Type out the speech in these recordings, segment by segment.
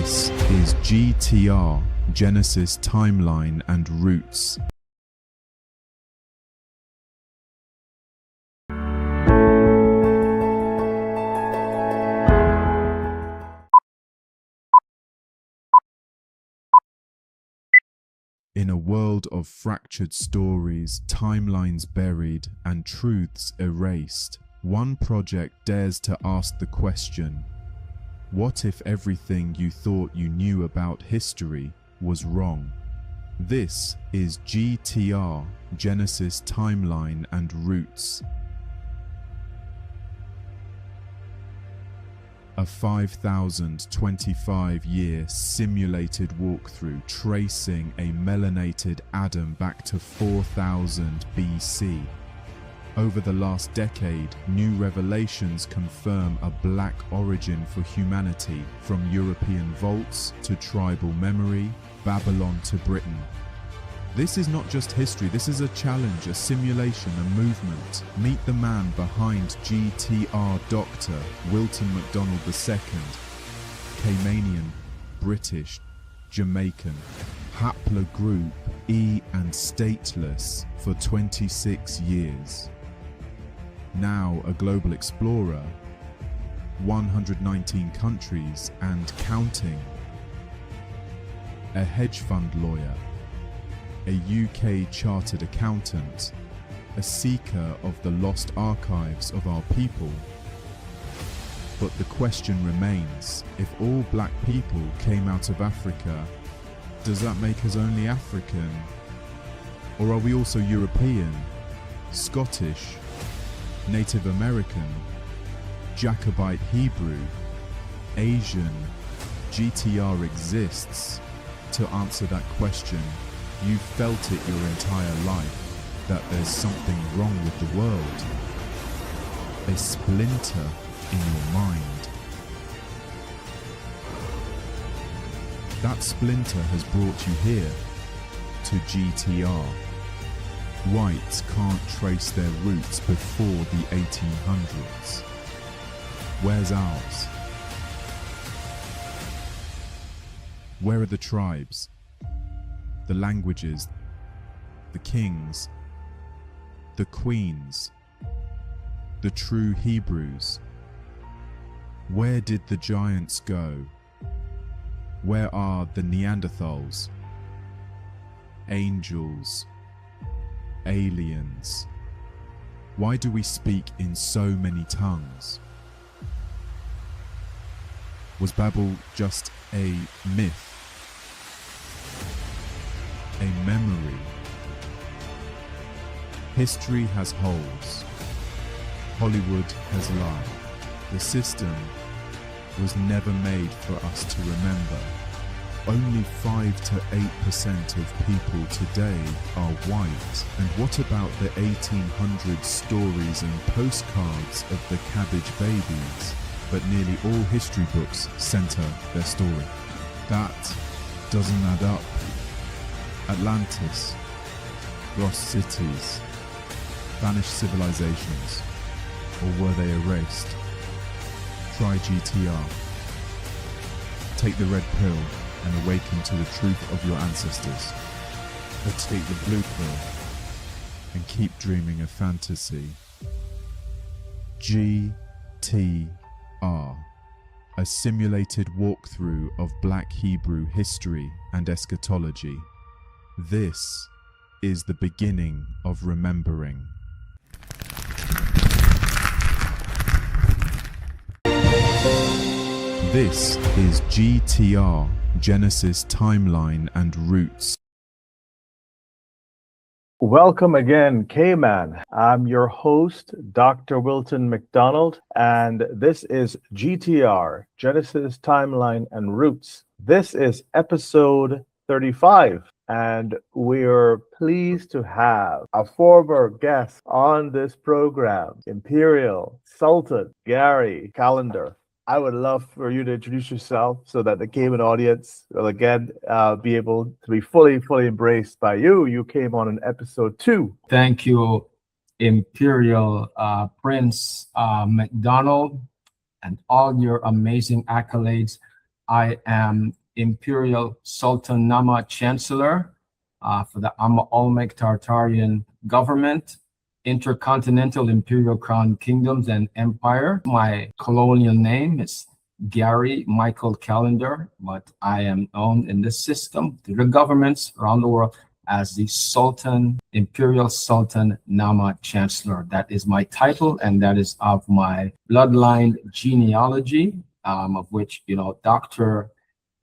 This is GTR, Genesis, Timeline and Roots. In a world of fractured stories, timelines buried, and truths erased, one project dares to ask the question, what if everything you thought you knew about history was wrong? This is GTR, Genesis, Timeline and Roots. A 5,025-year simulated walkthrough tracing a melanated Adam back to 4000 BC. Over the last decade, new revelations confirm a black origin for humanity, from European vaults to tribal memory, Babylon to Britain. This is not just history, this is a challenge, a simulation, a movement. Meet the man behind GTR, Dr. Wilton MacDonald II, Caymanian, British, Jamaican, haplogroup E and stateless for 26 years. Now a global explorer, 119 countries and counting. A hedge fund lawyer, a UK chartered accountant, a seeker of the lost archives of our people. But the question remains, if all black people came out of Africa, does that make us only African? Or are we also European, Scottish, Native American, Jacobite Hebrew, Asian? GTR exists to answer that question. You've felt it your entire life, that there's something wrong with the world. A splinter in your mind. That splinter has brought you here, to GTR. Whites can't trace their roots before the 1800s. Where's ours? Where are the tribes? The languages, the kings, the queens, the true Hebrews? Where did the giants go? Where are the Neanderthals? Angels, aliens. Why do we speak in so many tongues? Was Babel just a myth? A memory? History has holes. Hollywood has lied. The system was never made for us to remember. Only 5 to 8% of people today are white. And what about the 1800 stories and postcards of the cabbage babies? But nearly all history books center their story. That doesn't add up. Atlantis, lost cities, vanished civilizations, or were they erased? Try GTR. Take the red pill and awaken to the truth of your ancestors. Or take the blue pill and keep dreaming a fantasy. GTR, a simulated walkthrough of Black Hebrew history and eschatology. This is the beginning of remembering. This is GTR, Genesis, Timeline and Roots. Welcome again, K-Man. I'm your host, Dr. Wilton MacDonald, and this is GTR, Genesis, Timeline and Roots. This is episode 35. And we're pleased to have a former guest on this program, Imperial, Sultan Gary Callendar. I would love for you to introduce yourself so that the Cayman audience will again be able to be fully embraced by you. You came on in episode 2. Thank you, Imperial Prince MacDonald, and all your amazing accolades. I am Imperial Sultan Nama Chancellor for the Olmec Tartarian government, Intercontinental Imperial Crown Kingdoms and Empire. My colonial name is Gary Michael Callendar, but I am known in this system to the governments around the world as the Sultan, Imperial Sultan Nama Chancellor. That is my title, and that is of my bloodline genealogy, of which, Dr.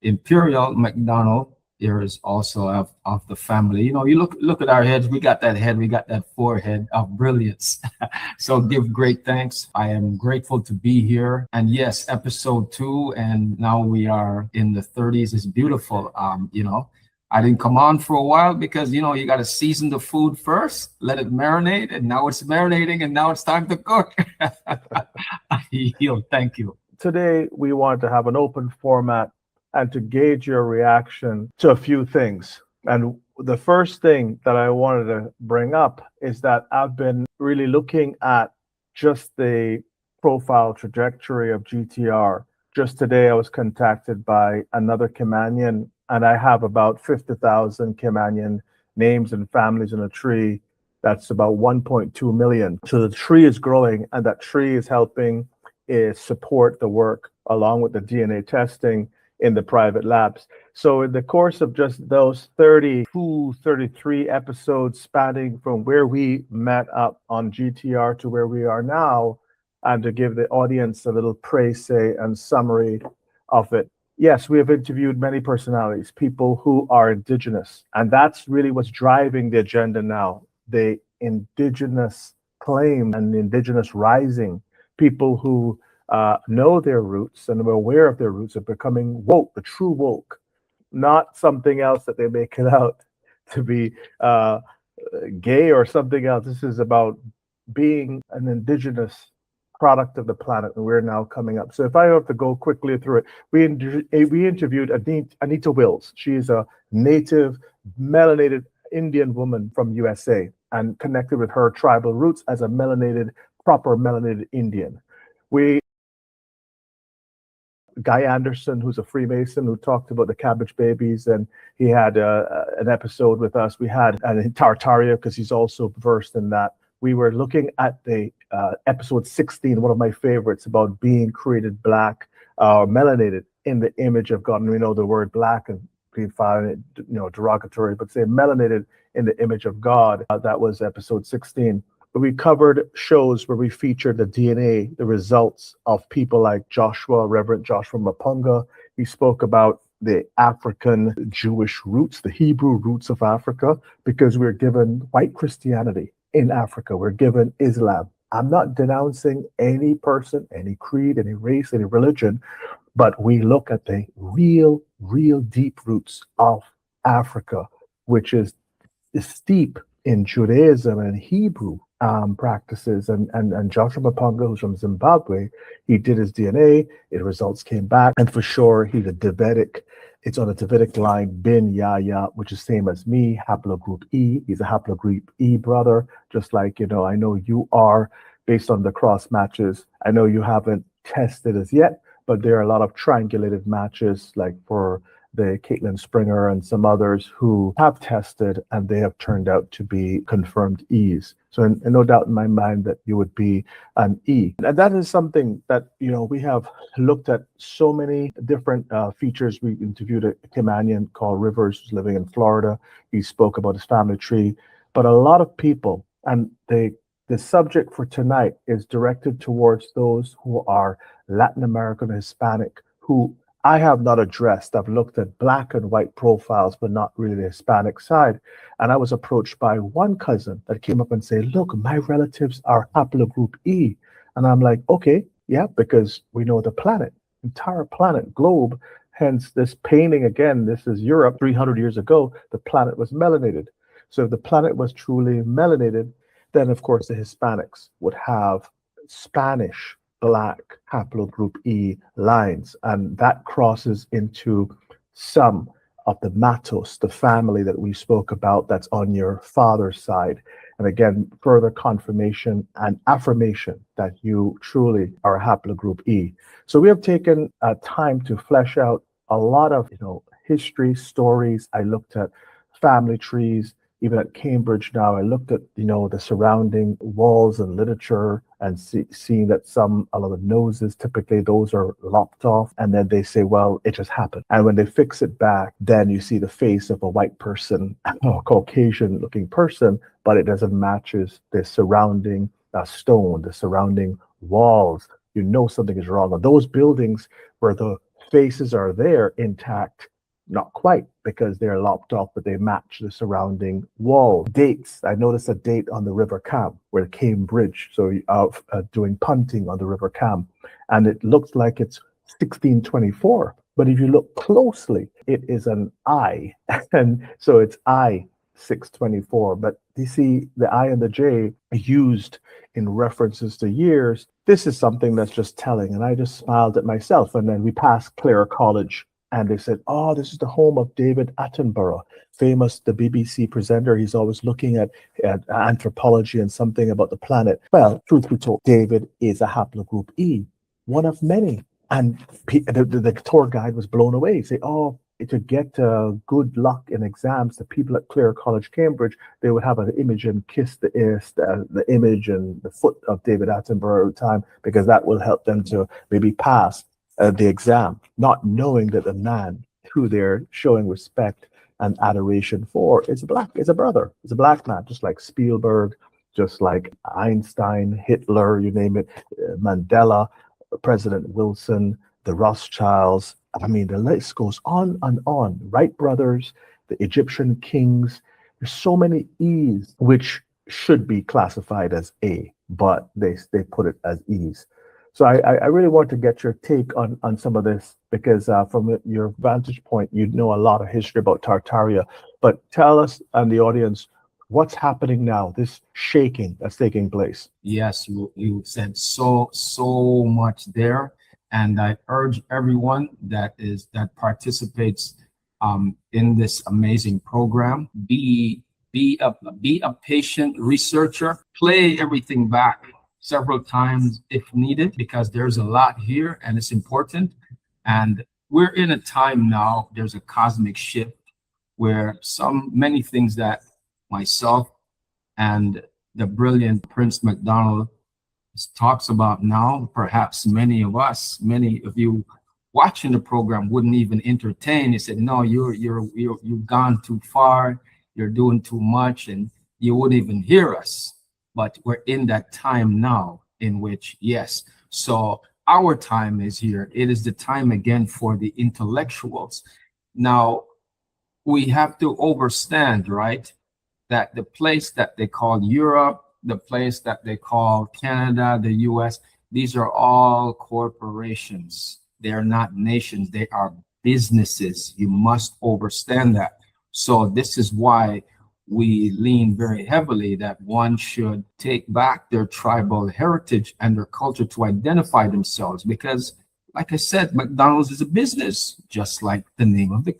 Imperial McDonald here is also of the family. You look at our heads, we got that head, we got that forehead of brilliance. So give great thanks. I am grateful to be here. And yes, episode 2, and now we are in the 30s is beautiful. I didn't come on for a while because, you got to season the food first, let it marinate, and now it's marinating, and now it's time to cook. I yield. Thank you. Today, we want to have an open format and to gauge your reaction to a few things. And the first thing that I wanted to bring up is that I've been really looking at just the profile trajectory of GTR. Just today, I was contacted by another Kimanian, and I have about 50,000 Kimanian names and families in a tree. That's about 1.2 million. So the tree is growing, and that tree is helping support the work along with the DNA testing in the private labs. So in the course of just those 33 episodes spanning from where we met up on GTR to where we are now, and to give the audience a little précis and summary of it. Yes, we have interviewed many personalities, people who are indigenous, and that's really what's driving the agenda now. The indigenous claim and the indigenous rising, people who know their roots and are aware of their roots, are becoming woke, the true woke, not something else that they make it out to be gay or something else. This is about being an indigenous product of the planet, and we're now coming up. So if I have to go quickly through it, we interviewed Anita Wills. She is a native melanated Indian woman from USA and connected with her tribal roots as a proper melanated Indian. Guy Anderson, who's a Freemason, who talked about the cabbage babies, and he had an episode with us. We had an Tartaria, because he's also versed in that. We were looking at the episode 16, one of my favorites, about being created black or melanated in the image of God. And we know the word black and being found, derogatory, but say melanated in the image of God. That was episode 16. We covered shows where we featured the DNA, the results of people like Reverend Joshua Mapunga. He spoke about the African Jewish roots, the Hebrew roots of Africa, because we're given white Christianity in Africa. We're given Islam. I'm not denouncing any person, any creed, any race, any religion, but we look at the real deep roots of Africa, which is steep in Judaism and Hebrew practices. And Joshua Mapunga, who's from Zimbabwe, he did his DNA, the results came back, and for sure he's a Davidic. It's on a Davidic line, Bin Yahya, which is same as me, haplogroup E. He's a haplogroup E brother, just like, I know you are, based on the cross matches. I know you haven't tested as yet, but there are a lot of triangulated matches, like for the Caitlin Springer and some others who have tested, and they have turned out to be confirmed E's. So and no doubt in my mind that you would be an E. And that is something that, we have looked at so many different features. We interviewed a Kimanian called Rivers, who's living in Florida. He spoke about his family tree. But a lot of people, and the subject for tonight is directed towards those who are Latin American, Hispanic, who I have not addressed. I've looked at black and white profiles, but not really the Hispanic side. And I was approached by one cousin that came up and said, look, my relatives are haplogroup E. And I'm like, okay, yeah, because we know the planet, entire planet, globe, hence this painting again, this is Europe 300 years ago, the planet was melanated. So if the planet was truly melanated, then of course the Hispanics would have Spanish black haplogroup E lines, and that crosses into some of the Matos, the family that we spoke about that's on your father's side. And again, further confirmation and affirmation that you truly are a haplogroup E. So we have taken time to flesh out a lot of, history, stories. I looked at family trees. Even at Cambridge now, I looked at, the surrounding walls and literature and seeing that a lot of noses, typically those are lopped off. And then they say, well, it just happened. And when they fix it back, then you see the face of a white person, a Caucasian looking person, but it doesn't matches the surrounding stone, the surrounding walls. You know something is wrong. And those buildings where the faces are there intact, not quite, because they're lopped off, but they match the surrounding wall. Dates. I noticed a date on the River Cam, where the Cam Bridge, so doing punting on the River Cam. And it looks like it's 1624. But if you look closely, it is an I. And so it's I 624. But you see the I and the J used in references to years. This is something that's just telling. And I just smiled at myself. And then we passed Clare College. And they said, oh, this is the home of David Attenborough, famous, the BBC presenter. He's always looking at anthropology and something about the planet. Well, truth be told, David is a haplogroup E, one of many. And the tour guide was blown away. He said, oh, to get good luck in exams, the people at Clare College, Cambridge, they would have an image and kiss the image and the foot of David Attenborough at the time, because that will help them to maybe pass the exam, not knowing that the man who they're showing respect and adoration for is a brother, is a black man, just like Spielberg, just like Einstein, Hitler, you name it, Mandela, President Wilson, the Rothschilds. I mean, the list goes on and on. Wright brothers, the Egyptian kings. There's so many E's, which should be classified as A, but they put it as E's. So I really want to get your take on some of this, because from your vantage point, you know a lot of history about Tartaria. But tell us and the audience what's happening now, this shaking that's taking place. Yes, you said so much there. And I urge everyone that participates in this amazing program, be a patient researcher, play everything back several times if needed, because there's a lot here and it's important. And we're in a time now, there's a cosmic shift where many things that myself and the brilliant Prince MacDonald talks about now, perhaps many of you watching the program wouldn't even entertain. He said, no, you've gone too far, you're doing too much, and you wouldn't even hear us. But we're in that time now in which, yes, so our time is here. It is the time again for the intellectuals. Now, we have to understand, right, that the place that they call Europe, the place that they call Canada, the US, these are all corporations. They are not nations. They are businesses. You must understand that. So this is why we lean very heavily that one should take back their tribal heritage and their culture to identify themselves, because like I said, McDonald's is a business, just like the name of the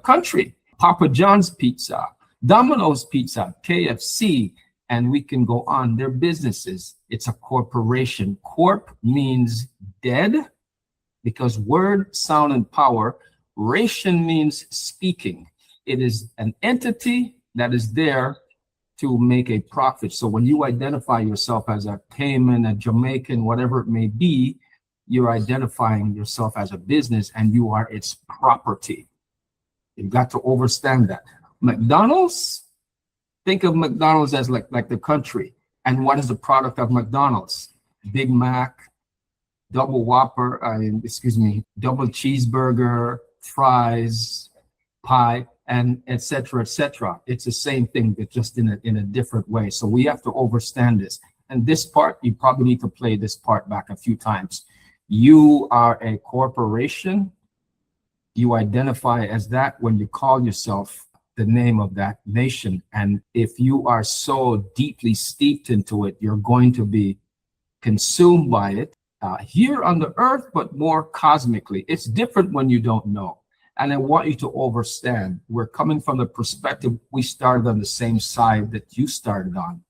country. Papa John's Pizza, Domino's Pizza, KFC, and we can go on. They're businesses. It's a corporation. Corp means dead, because word, sound, and power. Ration means speaking. It is an entity that is there to make a profit. So when you identify yourself as a Cayman, a Jamaican, whatever it may be, you're identifying yourself as a business and you are its property. You've got to understand that. McDonald's, think of McDonald's as like the country. And what is the product of McDonald's? Big Mac, double Whopper, double cheeseburger, fries, pie, and et cetera, et cetera. It's the same thing, but just in a different way. So we have to understand this. And this part, you probably need to play this part back a few times. You are a corporation. You identify as that when you call yourself the name of that nation. And if you are so deeply steeped into it, you're going to be consumed by it here on the earth, but more cosmically. It's different when you don't know. And I want you to understand, we're coming from the perspective, we started on the same side that you started on,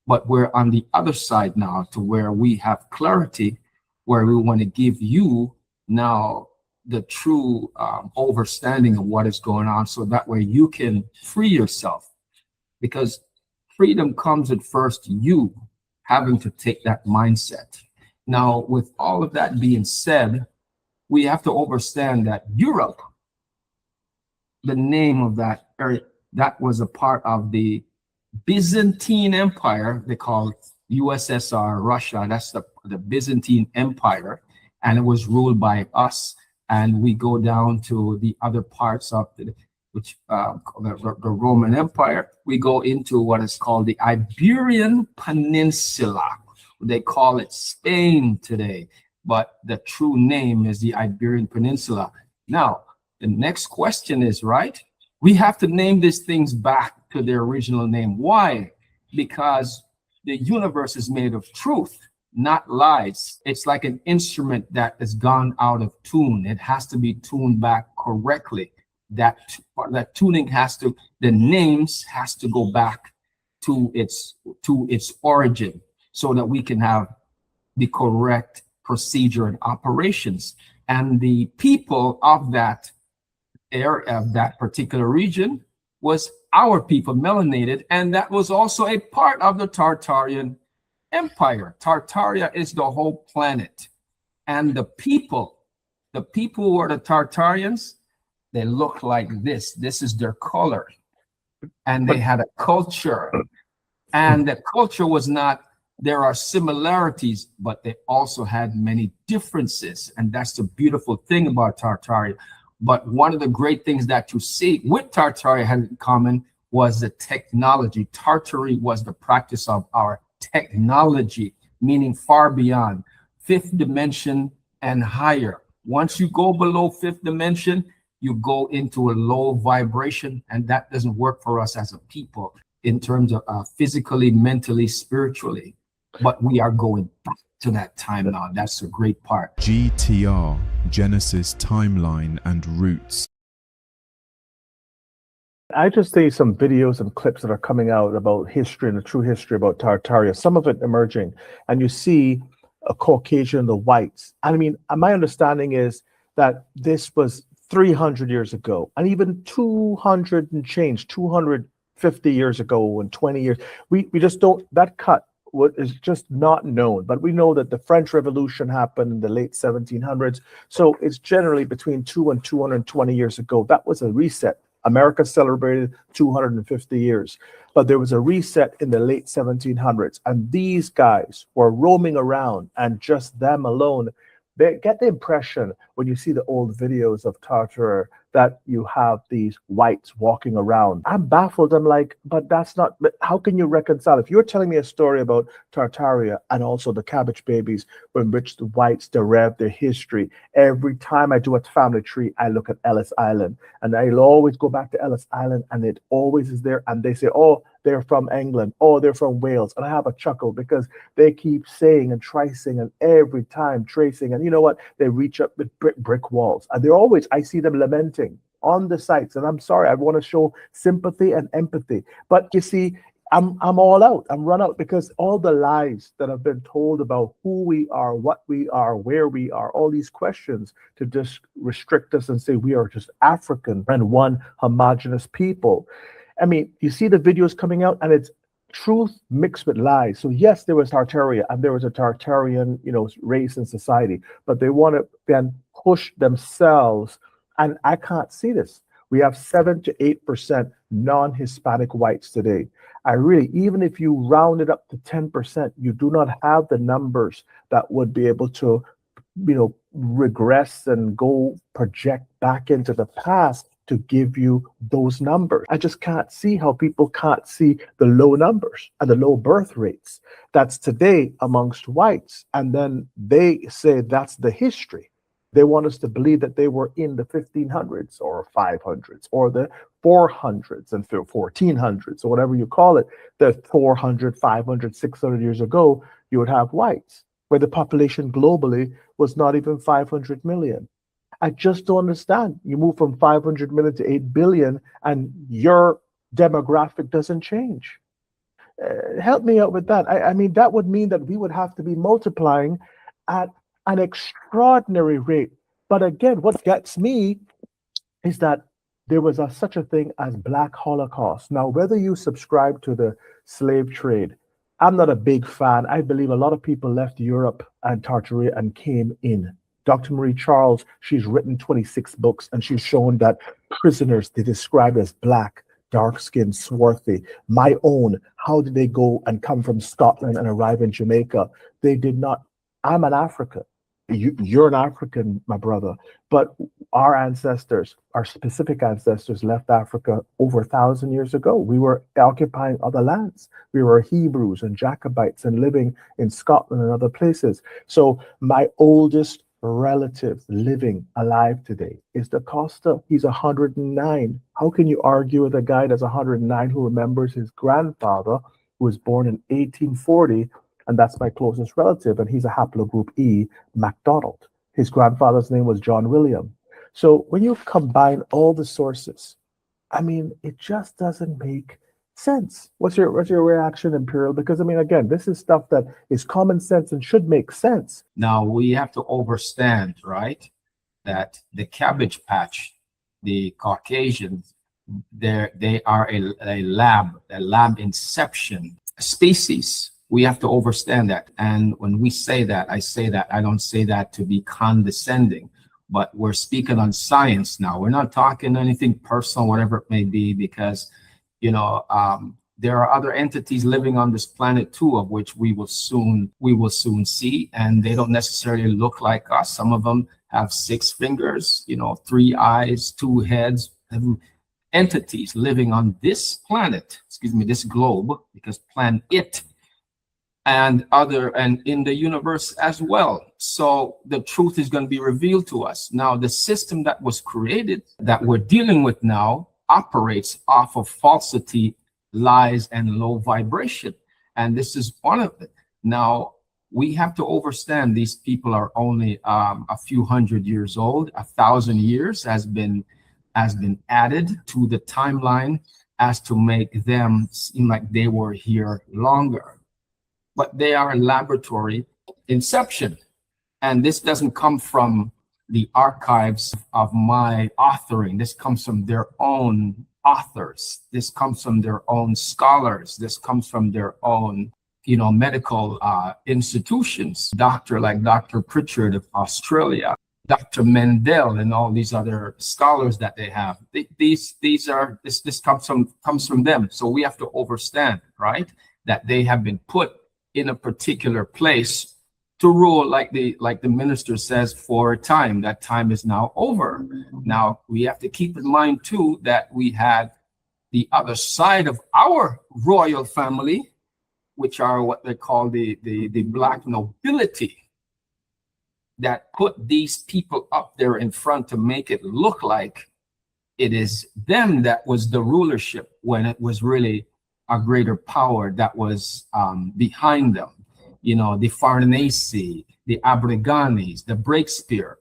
but we're on the other side now to where we have clarity, where we want to give you now the true understanding of what is going on, so that way you can free yourself, because freedom comes at first you having to take that mindset. Now, with all of that being said, we have to understand that Europe, the name of that area, that was a part of the Byzantine Empire. They call it USSR, Russia. That's the Byzantine Empire, and it was ruled by us. And we go down to the other parts of the Roman Empire. We go into what is called the Iberian Peninsula. They call it Spain today, but the true name is the Iberian Peninsula. Now, the next question is, right, we have to name these things back to their original name. Why? Because the universe is made of truth, not lies. It's like an instrument that has gone out of tune. It has to be tuned back correctly. That tuning has to, the names has to go back to its origin, so that we can have the correct procedure and operations. And the people of that area, of that particular region, was our people, melanated, and that was also a part of the Tartarian Empire. Tartaria is the whole planet, and the people who are the Tartarians, they look like this. This is their color, and they had a culture, and the culture was not. There are similarities, but they also had many differences, and that's the beautiful thing about Tartaria. But one of the great things that you see with Tartaria had in common was the technology. Tartary was the practice of our technology, meaning far beyond fifth dimension and higher. Once you go below fifth dimension, you go into a low vibration, and that doesn't work for us as a people in terms of physically, mentally, spiritually. But we are going back to that time now. That's a great part. GTR, Genesis Timeline and Roots. I just see some videos and clips that are coming out about history and the true history about Tartaria, some of it emerging, and you see a Caucasian, the whites. I mean, my understanding is that this was 300 years ago, and even 200 and change, 250 years ago, and 20 years. We just don't, that cut what is just not known, but we know that the French Revolution happened in the late 1700s. So it's generally between 2 and 220 years ago. That was a reset. America celebrated 250 years, but there was a reset in the late 1700s. And these guys were roaming around, and just them alone, they get the impression when you see the old videos of Tartary that you have these whites walking around. I'm baffled. I'm like, but that's not, but how can you reconcile? If you're telling me a story about Tartaria and also the cabbage babies, from which the whites derive their history, every time I do a family tree, I look at Ellis Island, and I'll always go back to Ellis Island, and it always is there. And they say, oh, they're from England, oh, they're from Wales. And I have a chuckle because they keep saying and tracing, and every time tracing. And you know what? They reach up with brick walls. And they're always, I see them lamenting on the sites. And I'm sorry, I want to show sympathy and empathy. But you see, I'm all out. I'm run out, because all the lies that have been told about who we are, what we are, where we are, all these questions to just restrict us and say we are just African and one homogenous people. I mean, you see the videos coming out, and it's truth mixed with lies. So yes, there was Tartaria, and there was a Tartarian, race and society, but they want to then push themselves, and I can't see this. We have 7 to 8% non-Hispanic whites today. I really, even if you round it up to 10%, you do not have the numbers that would be able to, regress and go project back into the past to give you those numbers. I just can't see how people can't see the low numbers and the low birth rates that's today amongst whites. And then they say that's the history. They want us to believe that they were in the 1500s or 500s or the 400s and 1400s or whatever you call it. The 400, 500, 600 years ago, you would have whites, where the population globally was not even 500 million. I just don't understand. You move from 500 million to 8 billion, and your demographic doesn't change. Help me out with that. I mean, that would mean that we would have to be multiplying at an extraordinary rate But again, what gets me is that there was such a thing as Black Holocaust. Now, whether you subscribe to the slave trade, I'm not a big fan. I believe a lot of people left Europe and Tartaria and came in. Dr. Marie Charles, she's written 26 books and she's shown that prisoners they described as black, dark skinned, swarthy. My own, how did they go and come from Scotland and arrive in Jamaica? They did not. I'm an African. You're an African, my brother. But our ancestors, our specific ancestors, left Africa over 1,000 years ago. We were occupying other lands. We were Hebrews and Jacobites and living in Scotland and other places. So my oldest relative living alive today is Da Costa. He's 109. How can you argue with a guy that's 109 who remembers his grandfather, who was born in 1840? And that's my closest relative, and he's a haplogroup E, MacDonald. His grandfather's name was John William. So when you combine all the sources, I mean, it just doesn't make sense. What's your reaction, Imperial? Because I mean, again, this is stuff that is common sense and should make sense. Now we have to understand, right, that the Cabbage Patch, the Caucasians, they are a lab inception species. We have to understand that. And when we say that, I don't say that to be condescending, but we're speaking on science now. We're not talking anything personal, whatever it may be, because, you know, there are other entities living on this planet too, of which we will soon see, and they don't necessarily look like us. Some of them have 6 fingers, you know, 3 eyes, 2 heads. Entities living on this planet, this globe, because planet and in the universe as well. So the truth is going to be revealed to us. Now, the system that was created that we're dealing with now operates off of falsity, lies, and low vibration. And this is one of it. Now, we have to understand these people are only a few hundred years old. 1,000 years has been added to the timeline as to make them seem like they were here longer. But they are a laboratory inception. And this doesn't come from the archives of my authoring. This comes from their own authors. This comes from their own scholars. This comes from their own, medical institutions. Like Dr. Pritchard of Australia, Dr. Mendel, and all these other scholars that they have. This comes from them. So we have to understand, right, that they have been put in a particular place to rule, like the minister says, for a time. That time is now over. Now we have to keep in mind too that we had the other side of our royal family, which are what they call the black nobility, that put these people up there in front to make it look like it is them that was the rulership, when it was really a greater power that was behind them. The Farnese, the Abriganis, the Breakspear.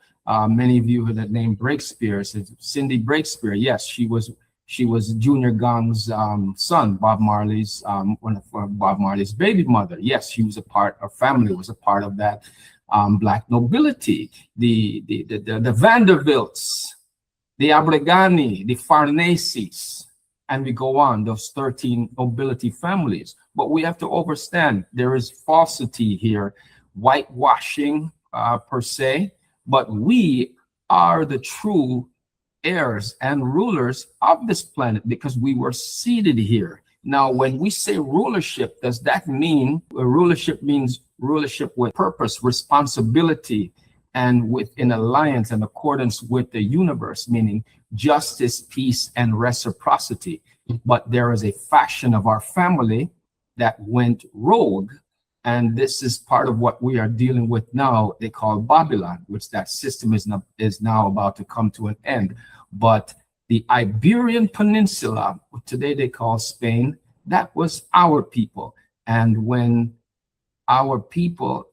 Many of you heard that name Breakspear. Cindy Breakspear. Yes, she was Junior Gong's son, Bob Marley's one of Bob Marley's baby mother. Yes, she was her family was a part of that black nobility. The Vanderbilts, the Abrigani, the Farneses. And we go on, those 13 nobility families. But we have to understand there is falsity here, whitewashing per se, but we are the true heirs and rulers of this planet because we were seated here. Now, when we say rulership, does that mean rulership means rulership with purpose, responsibility, and in alliance and accordance with the universe, meaning justice, peace, and reciprocity. But there is a faction of our family that went rogue, and this is part of what we are dealing with now. They call Babylon, which that system is now about to come to an end. But the Iberian Peninsula, today they call Spain, that was our people. And when our people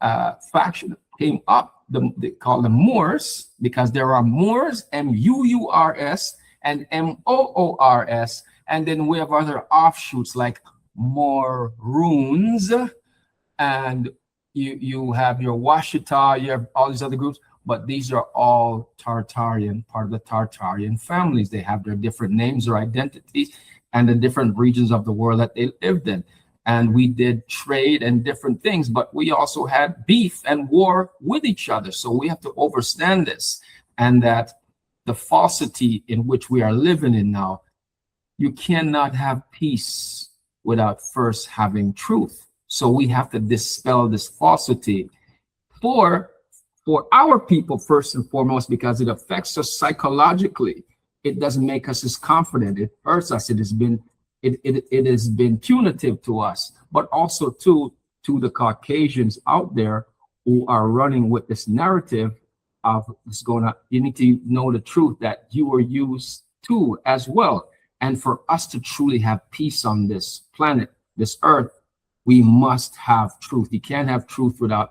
faction came up, they call them Moors, because there are Moors, M-U-U-R-S, and M-O-O-R-S, and then we have other offshoots like Maroons, and you have your Washita, you have all these other groups. but these are all Tartarian, part of the Tartarian families. They have their different names or identities and the different regions of the world that they lived in. And we did trade and different things, but we also had beef and war with each other. So we have to understand this, and that the falsity in which we are living in now, you cannot have peace without first having truth. So we have to dispel this falsity for our people first and foremost, because it affects us psychologically. It doesn't make us as confident. It hurts us. It has been punitive to us, but also to the Caucasians out there who are running with this narrative of it's going to. You need to know the truth that you were used to as well. And for us to truly have peace on this planet, this earth, we must have truth. You can't have truth without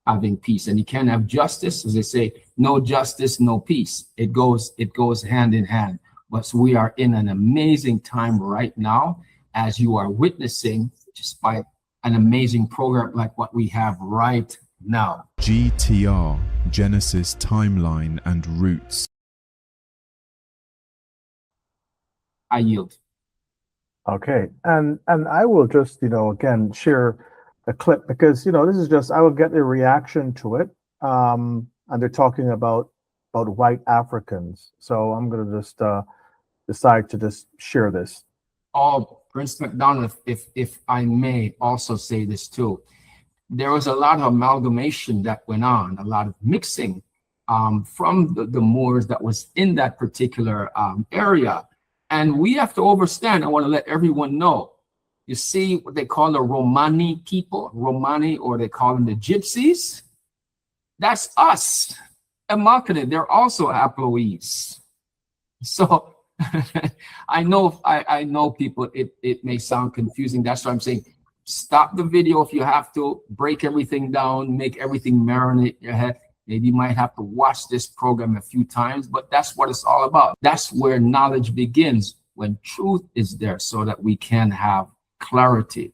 having peace, and you can't have justice. As they say, no justice, no peace. It goes hand in hand. But we are in an amazing time right now, as you are witnessing, just by an amazing program like what we have right now. GTR, Genesis, Timeline, and Roots. I yield. Okay, and I will just, again, share a clip, because, this is just, I will get a reaction to it. And they're talking about white Africans. So I'm going to just decide to just share this. Oh, Prince McDonald, if I may also say this too. There was a lot of amalgamation that went on, a lot of mixing from the Moors that was in that particular area. And we have to understand, I want to let everyone know, you see what they call the Romani people, Romani, or they call them the Gypsies. That's us. Immaculate, they're also Haploids. So I know people, it may sound confusing. That's why I'm saying, stop the video if you have to, break everything down, make everything marinate in your head. Maybe you might have to watch this program a few times, but that's what it's all about. That's where knowledge begins, when truth is there, so that we can have clarity.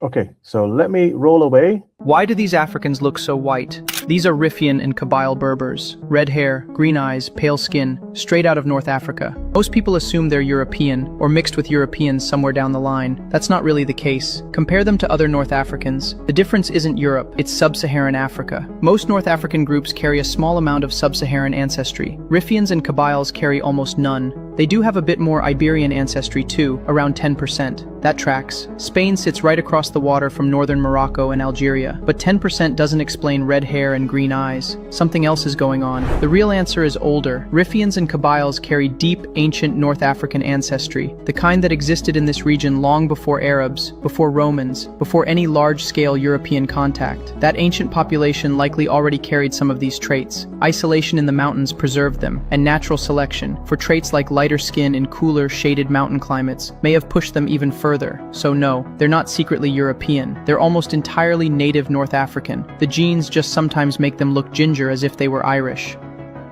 Okay, so let me roll away. Why do these Africans look so white? These are Riffian and Kabyle Berbers. Red hair, green eyes, pale skin, straight out of North Africa. Most people assume they're European, or mixed with Europeans somewhere down the line. That's not really the case. Compare them to other North Africans. The difference isn't Europe, it's sub-Saharan Africa. Most North African groups carry a small amount of sub-Saharan ancestry. Riffians and Kabyles carry almost none. They do have a bit more Iberian ancestry too, around 10%. That tracks. Spain sits right across the water from northern Morocco and Algeria, but 10% doesn't explain red hair and green eyes. Something else is going on. The real answer is older. Riffians and Kabyles carry deep, ancient North African ancestry, the kind that existed in this region long before Arabs, before Romans, before any large-scale European contact. That ancient population likely already carried some of these traits. Isolation in the mountains preserved them, and natural selection, for traits like lighter skin in cooler, shaded mountain climates, may have pushed them even further. So no, they're not secretly European. They're almost entirely native North African. The genes just sometimes make them look ginger, as if they were Irish.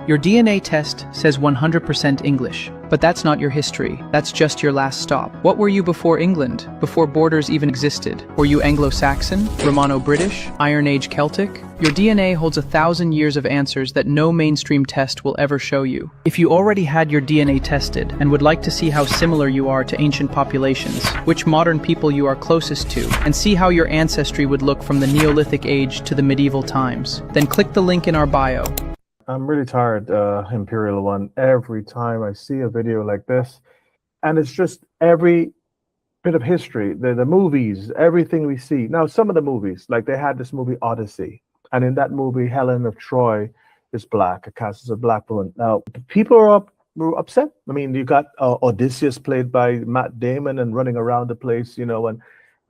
Your DNA test says 100% English, but that's not your history. That's just your last stop. What were you before England? Before borders even existed? Were you Anglo-Saxon, Romano-British, Iron Age Celtic? Your DNA holds 1,000 years of answers that no mainstream test will ever show you. If you already had your DNA tested and would like to see how similar you are to ancient populations, which modern people you are closest to, and see how your ancestry would look from the Neolithic age to the medieval times, then click the link in our bio. I'm really tired, Imperial One, every time I see a video like this. And it's just every bit of history, the movies, everything we see. Now, some of the movies, like they had this movie Odyssey. And in that movie, Helen of Troy is black, cast as a black woman. Now, people were upset. I mean, you got Odysseus played by Matt Damon and running around the place, and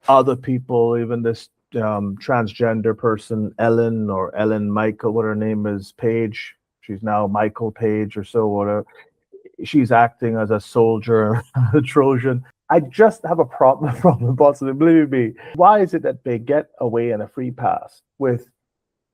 other people, even this transgender person, Ellen Michael, what her name is, Page. She's now Michael Page or so, whatever. She's acting as a soldier, a Trojan. I just have a problem, possibly, believe me. Why is it that they get away in a free pass with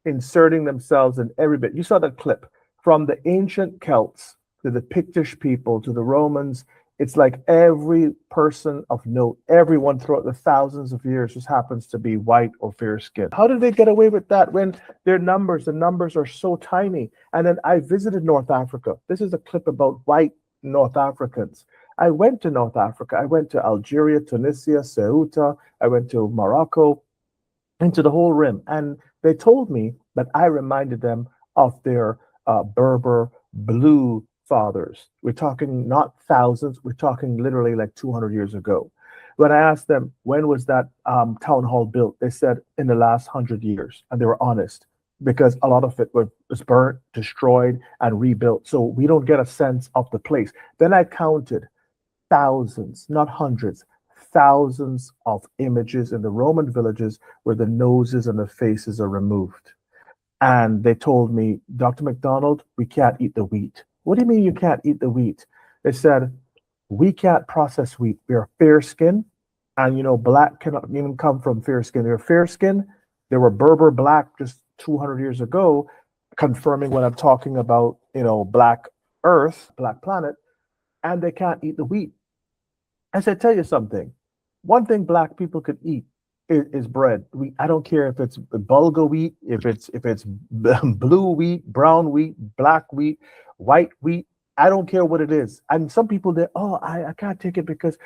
inserting themselves in every bit? You saw that clip from the ancient Celts to the Pictish people to the Romans. It's like every person of note, everyone throughout the thousands of years just happens to be white or fair skinned. How did they get away with that when the numbers are so tiny? And then I visited North Africa. This is a clip about white North Africans. I went to North Africa. I went to Algeria, Tunisia, Ceuta. I went to Morocco, into the whole rim. And they told me that I reminded them of their Berber blue fathers. We're talking not thousands, we're talking literally like 200 years ago. When I asked them, when was that town hall built? They said in the last 100 years. And they were honest because a lot of it was burnt, destroyed, and rebuilt. So we don't get a sense of the place. Then I counted thousands, not hundreds, thousands of images in the Roman villages where the noses and the faces are removed. And they told me, Dr. McDonald, we can't eat the wheat. What do you mean you can't eat the wheat? They said, we can't process wheat. We are fair skinned. And, black cannot even come from fair skin. They're fair skinned. They were Berber black just 200 years ago, confirming what I'm talking about, black earth, black planet, and they can't eat the wheat. I said, tell you something. One thing black people could eat is bread. I don't care if it's bulgur wheat, if it's blue wheat, brown wheat, black wheat, white wheat. I don't care what it is. And some people I can't take it because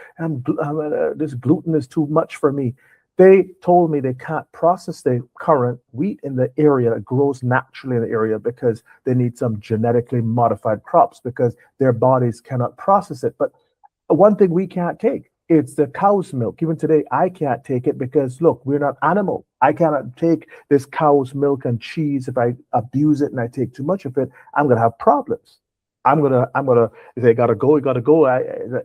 this gluten is too much for me. They told me they can't process the current wheat in the area that grows naturally in the area because they need some genetically modified crops because their bodies cannot process it. But one thing we can't take, it's the cow's milk. Even today, I can't take it because, look, we're not animal. I cannot take this cow's milk and cheese. If I abuse it and I take too much of it, I'm going to have problems. I'm going to, if they got to go, you got to go.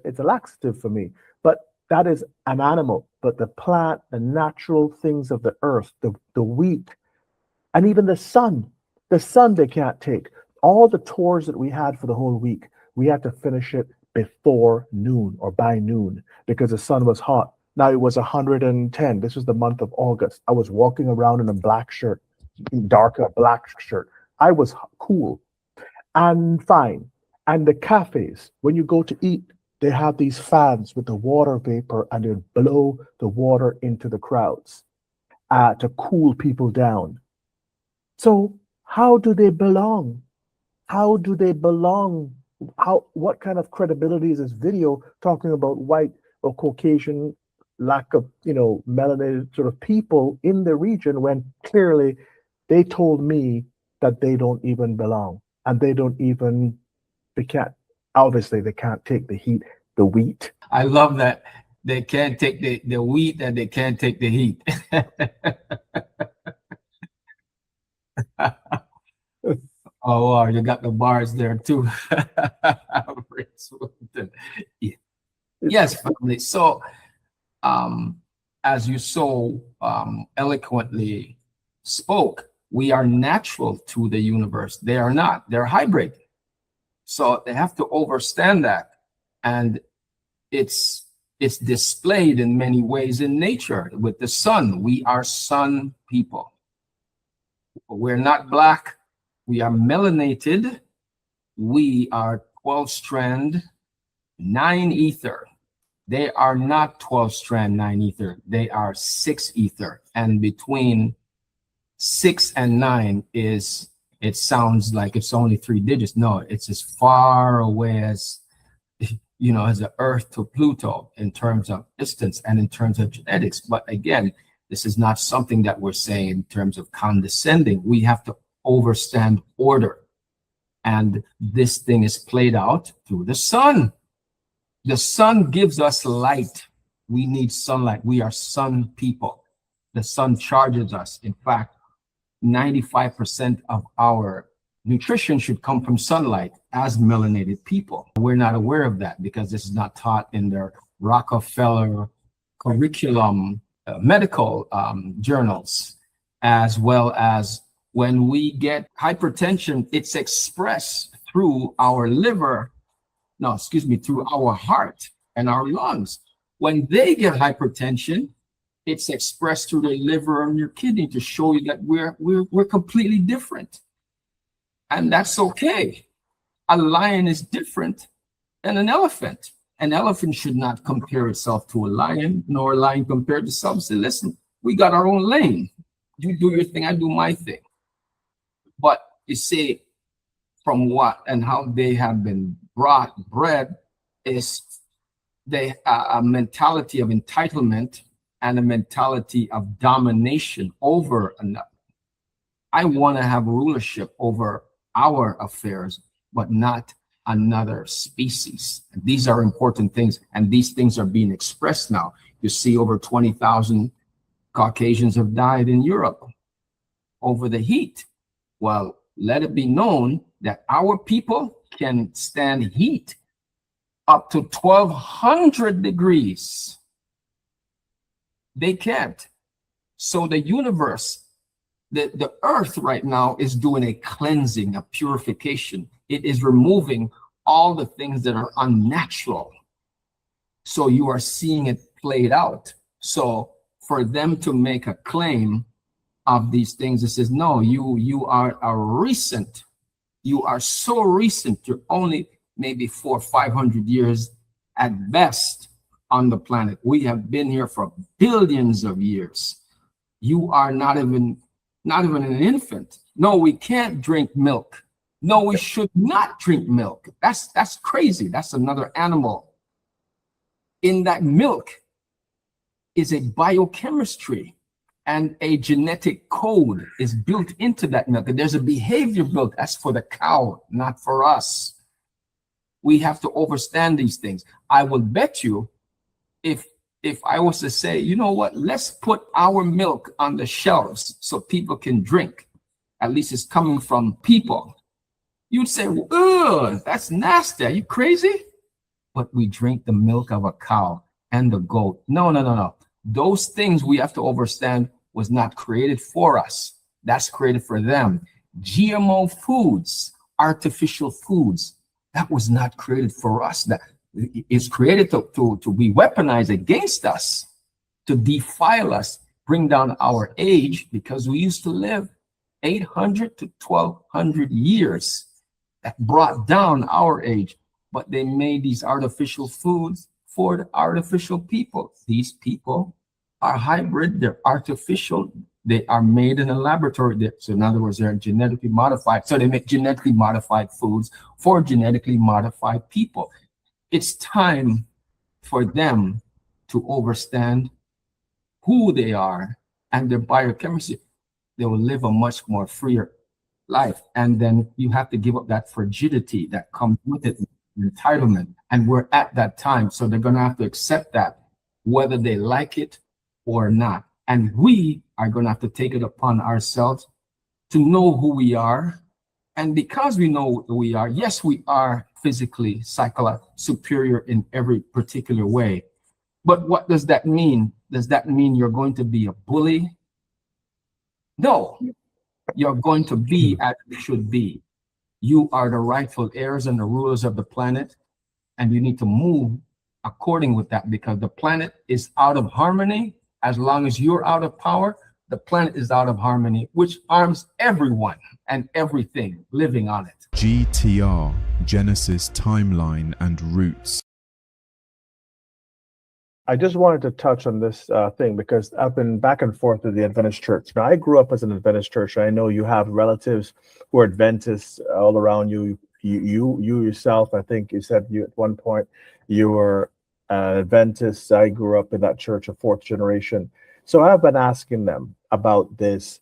It's a laxative for me. But that is an animal. But the plant, the natural things of the earth, the wheat, and even the sun they can't take. All the tours that we had for the whole week, we had to finish it before noon or by noon because the sun was hot. Now it was 110. This was the month of August. I was walking around in a black shirt, darker black shirt. I was cool and fine. And the cafes, when you go to eat, they have these fans with the water vapor and they blow the water into the crowds to cool people down. So how do they belong? How do they belong? What kind of credibility is this video talking about white or Caucasian, lack of, melanated sort of people in the region when clearly they told me that they don't even belong and they can't take the heat, the wheat. I love that. They can't take the wheat and they can't take the heat. Oh, wow, you got the bars there too. Yes, family. So, as you so eloquently spoke, we are natural to the universe. They are not. They're hybrid. So they have to understand that. And it's displayed in many ways in nature. With the sun, we are sun people. We're not black. We are melanated. We are 12-strand 9 ether. They are not 12-strand 9 ether. They are 6 ether. And between 6 and 9 it sounds like it's only 3 digits. No, it's as far away as, as the Earth to Pluto in terms of distance and in terms of genetics. But again, this is not something that we're saying in terms of condescending. We have to understand order. And this thing is played out through the sun. The sun gives us light. We need sunlight. We are sun people. The sun charges us. In fact, 95% of our nutrition should come from sunlight as melanated people. We're not aware of that because this is not taught in their Rockefeller curriculum, medical journals, as well as when we get hypertension, it's expressed through our through our heart and our lungs. When they get hypertension, it's expressed through the liver and your kidney to show you that we're completely different. And that's okay. A lion is different than an elephant. An elephant should not compare itself to a lion, nor a lion compare itself. Say, listen, we got our own lane. You do your thing, I do my thing. But you see, from what and how they have been bred is a mentality of entitlement and a mentality of domination over another. I want to have rulership over our affairs, but not another species. These are important things, and these things are being expressed now. You see, over 20,000 Caucasians have died in Europe over the heat. Well, let it be known that our people can stand heat up to 1,200 degrees. They can't. So the universe, the earth right now is doing a cleansing, a purification. It is removing all the things that are unnatural. So you are seeing it played out. So for them to make a claim of these things, it says, no, you are a recent, you are so recent, you're only maybe 400 or 500 years at best on the planet. We have been here for billions of years. You are not even an infant. No, we can't drink milk. No, we should not drink milk. That's crazy. That's another animal. In that milk is a biochemistry and a genetic code is built into that milk. And there's a behavior built. That's for the cow, not for us. We have to understand these things. I will bet you if I was to say, you know what, let's put our milk on the shelves so people can drink. At least it's coming from people. You'd say, ugh, that's nasty. Are you crazy? But we drink the milk of a cow and the goat. No. Those things we have to understand was not created for us. That's created for them. GMO foods, artificial foods, that was not created for us. That is created to be weaponized against us, to defile us, bring down our age, because we used to live 800 to 1,200 years. That brought down our age. But they made these artificial foods for the artificial people. These people are hybrid, they're artificial, they are made in a laboratory. So in other words, they're genetically modified. So they make genetically modified foods for genetically modified people. It's time for them to understand who they are and their biochemistry. They will live a much more freer life. And then you have to give up that frigidity that comes with it, entitlement. And we're at that time. So they're going to have to accept that, whether they like it or not. And we are going to have to take it upon ourselves to know who we are. And because we know who we are, yes, we are physically, psychologically superior in every particular way. But what does that mean? Does that mean you're going to be a bully? No, you're going to be as you should be. You are the rightful heirs and the rulers of the planet, and you need to move according with that, because the planet is out of harmony. As long as you're out of power, the planet is out of harmony, which harms everyone and everything living on it. GTR, Genesis Timeline and Roots. I just wanted to touch on this thing because I've been back and forth with the Adventist church. Now, I grew up as an Adventist church. I know you have relatives who are Adventists all around you. You yourself, I think you said you at one point you were Adventist. I grew up in that church, a fourth generation. So I've been asking them about this,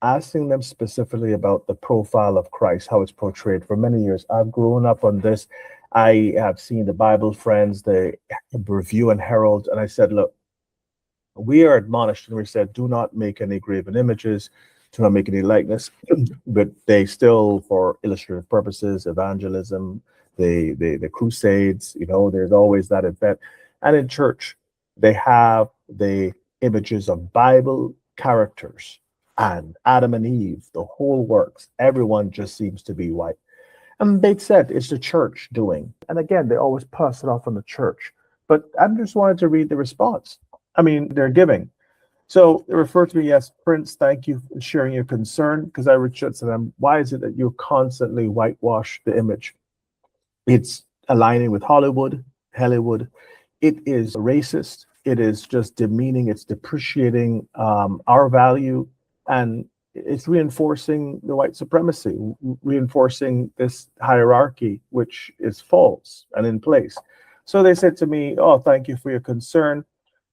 asking them specifically about the profile of Christ, how it's portrayed for many years. I've grown up on this. I have seen the Bible Friends, the Review and Herald, and I said, look, we are admonished, and we said, do not make any graven images, do not make any likeness, but they still, for illustrative purposes, evangelism, the crusades, there's always that event. And in church, they have the images of Bible characters and Adam and Eve, the whole works. Everyone just seems to be white. And they said it's the church doing. And again, they always pass it off on the church. But I just wanted to read the response. I mean, they're giving. So they refer to me as Prince. Thank you for sharing your concern. Because I reached out to them, why is it that you constantly whitewash the image? It's aligning with Hollywood. Hollywood. It is racist. It is just demeaning. It's depreciating our value, and it's reinforcing the white supremacy, reinforcing this hierarchy, which is false and in place. So they said to me, "Oh, thank you for your concern.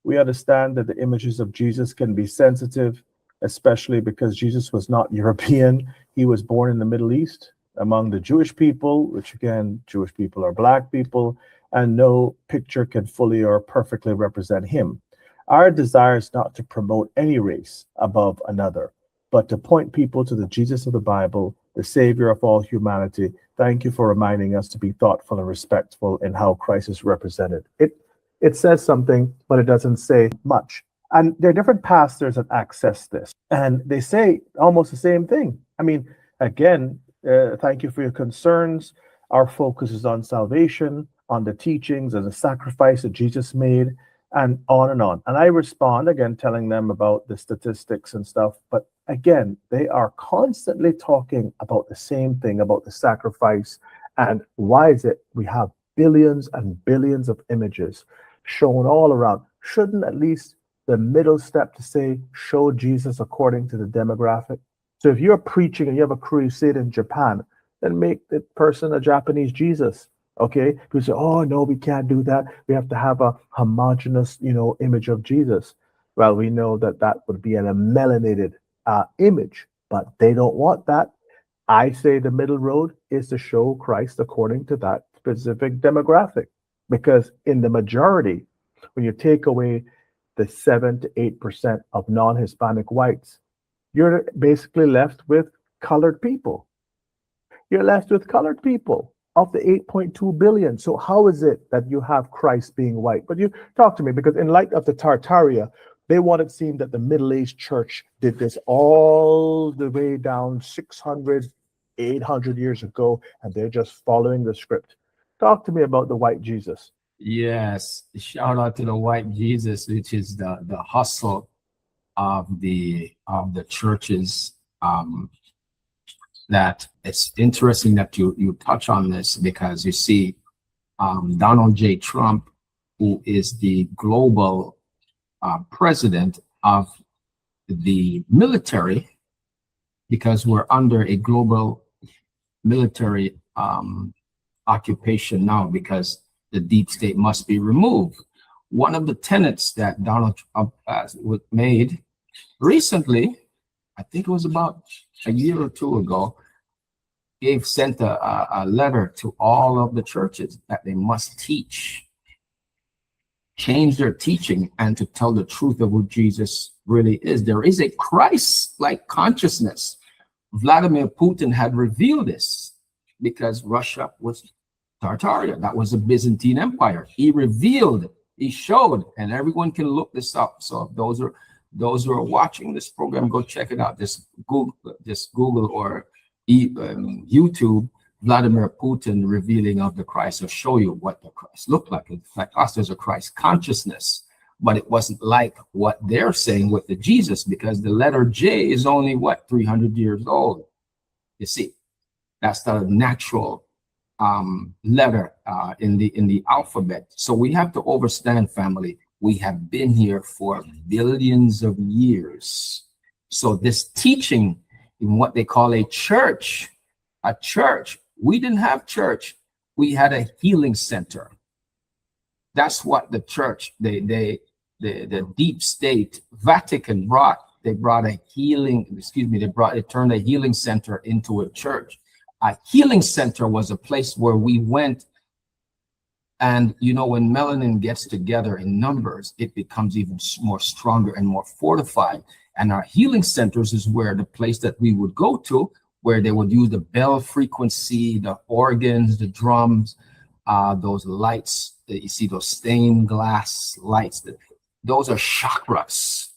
We understand that the images of Jesus can be sensitive, especially because Jesus was not European. He was born in the Middle East among the Jewish people, which again, Jewish people are black people, and no picture can fully or perfectly represent him. Our desire is not to promote any race above another, but to point people to the Jesus of the Bible, the Savior of all humanity. Thank you for reminding us to be thoughtful and respectful in how Christ is represented." It says something, but it doesn't say much. And there are different pastors that access this, and they say almost the same thing. I mean, again, thank you for your concerns. Our focus is on salvation, on the teachings and the sacrifice that Jesus made, and on and on. And I respond again, telling them about the statistics and stuff. But again, they are constantly talking about the same thing, about the sacrifice. And why is it we have billions and billions of images shown all around? Shouldn't at least the middle step to say, show Jesus according to the demographic? So if you're preaching and you have a crusade in Japan, then make the person a Japanese Jesus. Okay, people say, "Oh no, we can't do that. We have to have a homogeneous, image of Jesus." Well, we know that that would be a melanated image, but they don't want that. I say the middle road is to show Christ according to that specific demographic, because in the majority, when you take away the 7 to 8% of non-Hispanic whites, you're basically left with colored people. You're left with colored people of the 8.2 billion. So how is it that you have Christ being white? But you talk to me, because in light of the Tartaria, they want it seem that the Middle-aged church did this all the way down 600, 800 years ago, and they're just following the script. Talk to me about the white Jesus. Yes, shout out to the white Jesus, which is the hustle of the churches. That it's interesting that you touch on this, because you see Donald J. Trump, who is the global president of the military, because we're under a global military occupation now, because the deep state must be removed. One of the tenets that Donald Trump made recently, I think it was about a year or two ago, sent a letter to all of the churches that they must change their teaching, and to tell the truth of who Jesus really is. There is a Christ-like consciousness. Vladimir Putin had revealed this, because Russia was Tartaria. That was a Byzantine Empire. He revealed, he showed, and everyone can look this up. So if those who are watching this program, go check it out. Just Google or YouTube Vladimir Putin revealing of the Christ. Will show you what the Christ looked like. Like us, there's a Christ consciousness, but it wasn't like what they're saying with the Jesus, because the letter J is only 300 years old. You see, that's the natural letter in the alphabet. So we have to understand, family, we have been here for billions of years. So this teaching in what they call a church, we didn't have church. We had a healing center. That's what the church, the deep state, Vatican brought. They brought a healing, they turned a healing center into a church. A healing center was a place where we went, and when melanin gets together in numbers, it becomes even more stronger and more fortified. And our healing centers is where the place that we would go to, where they would use the bell frequency, the organs, the drums, those lights that you see, those stained glass lights, those are chakras.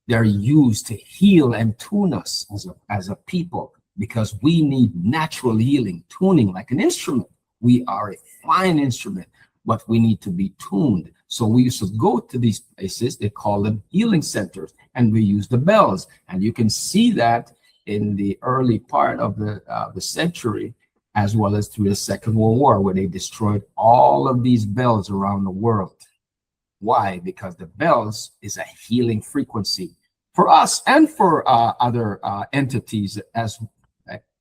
They're used to heal and tune us as a people, because we need natural healing, tuning like an instrument. We are a fine instrument, but we need to be tuned. So we used to go to these places, they call them healing centers, and we use the bells. And you can see that in the early part of the century, as well as through the Second World War, where they destroyed all of these bells around the world. Why? Because the bells is a healing frequency for us and for other entities as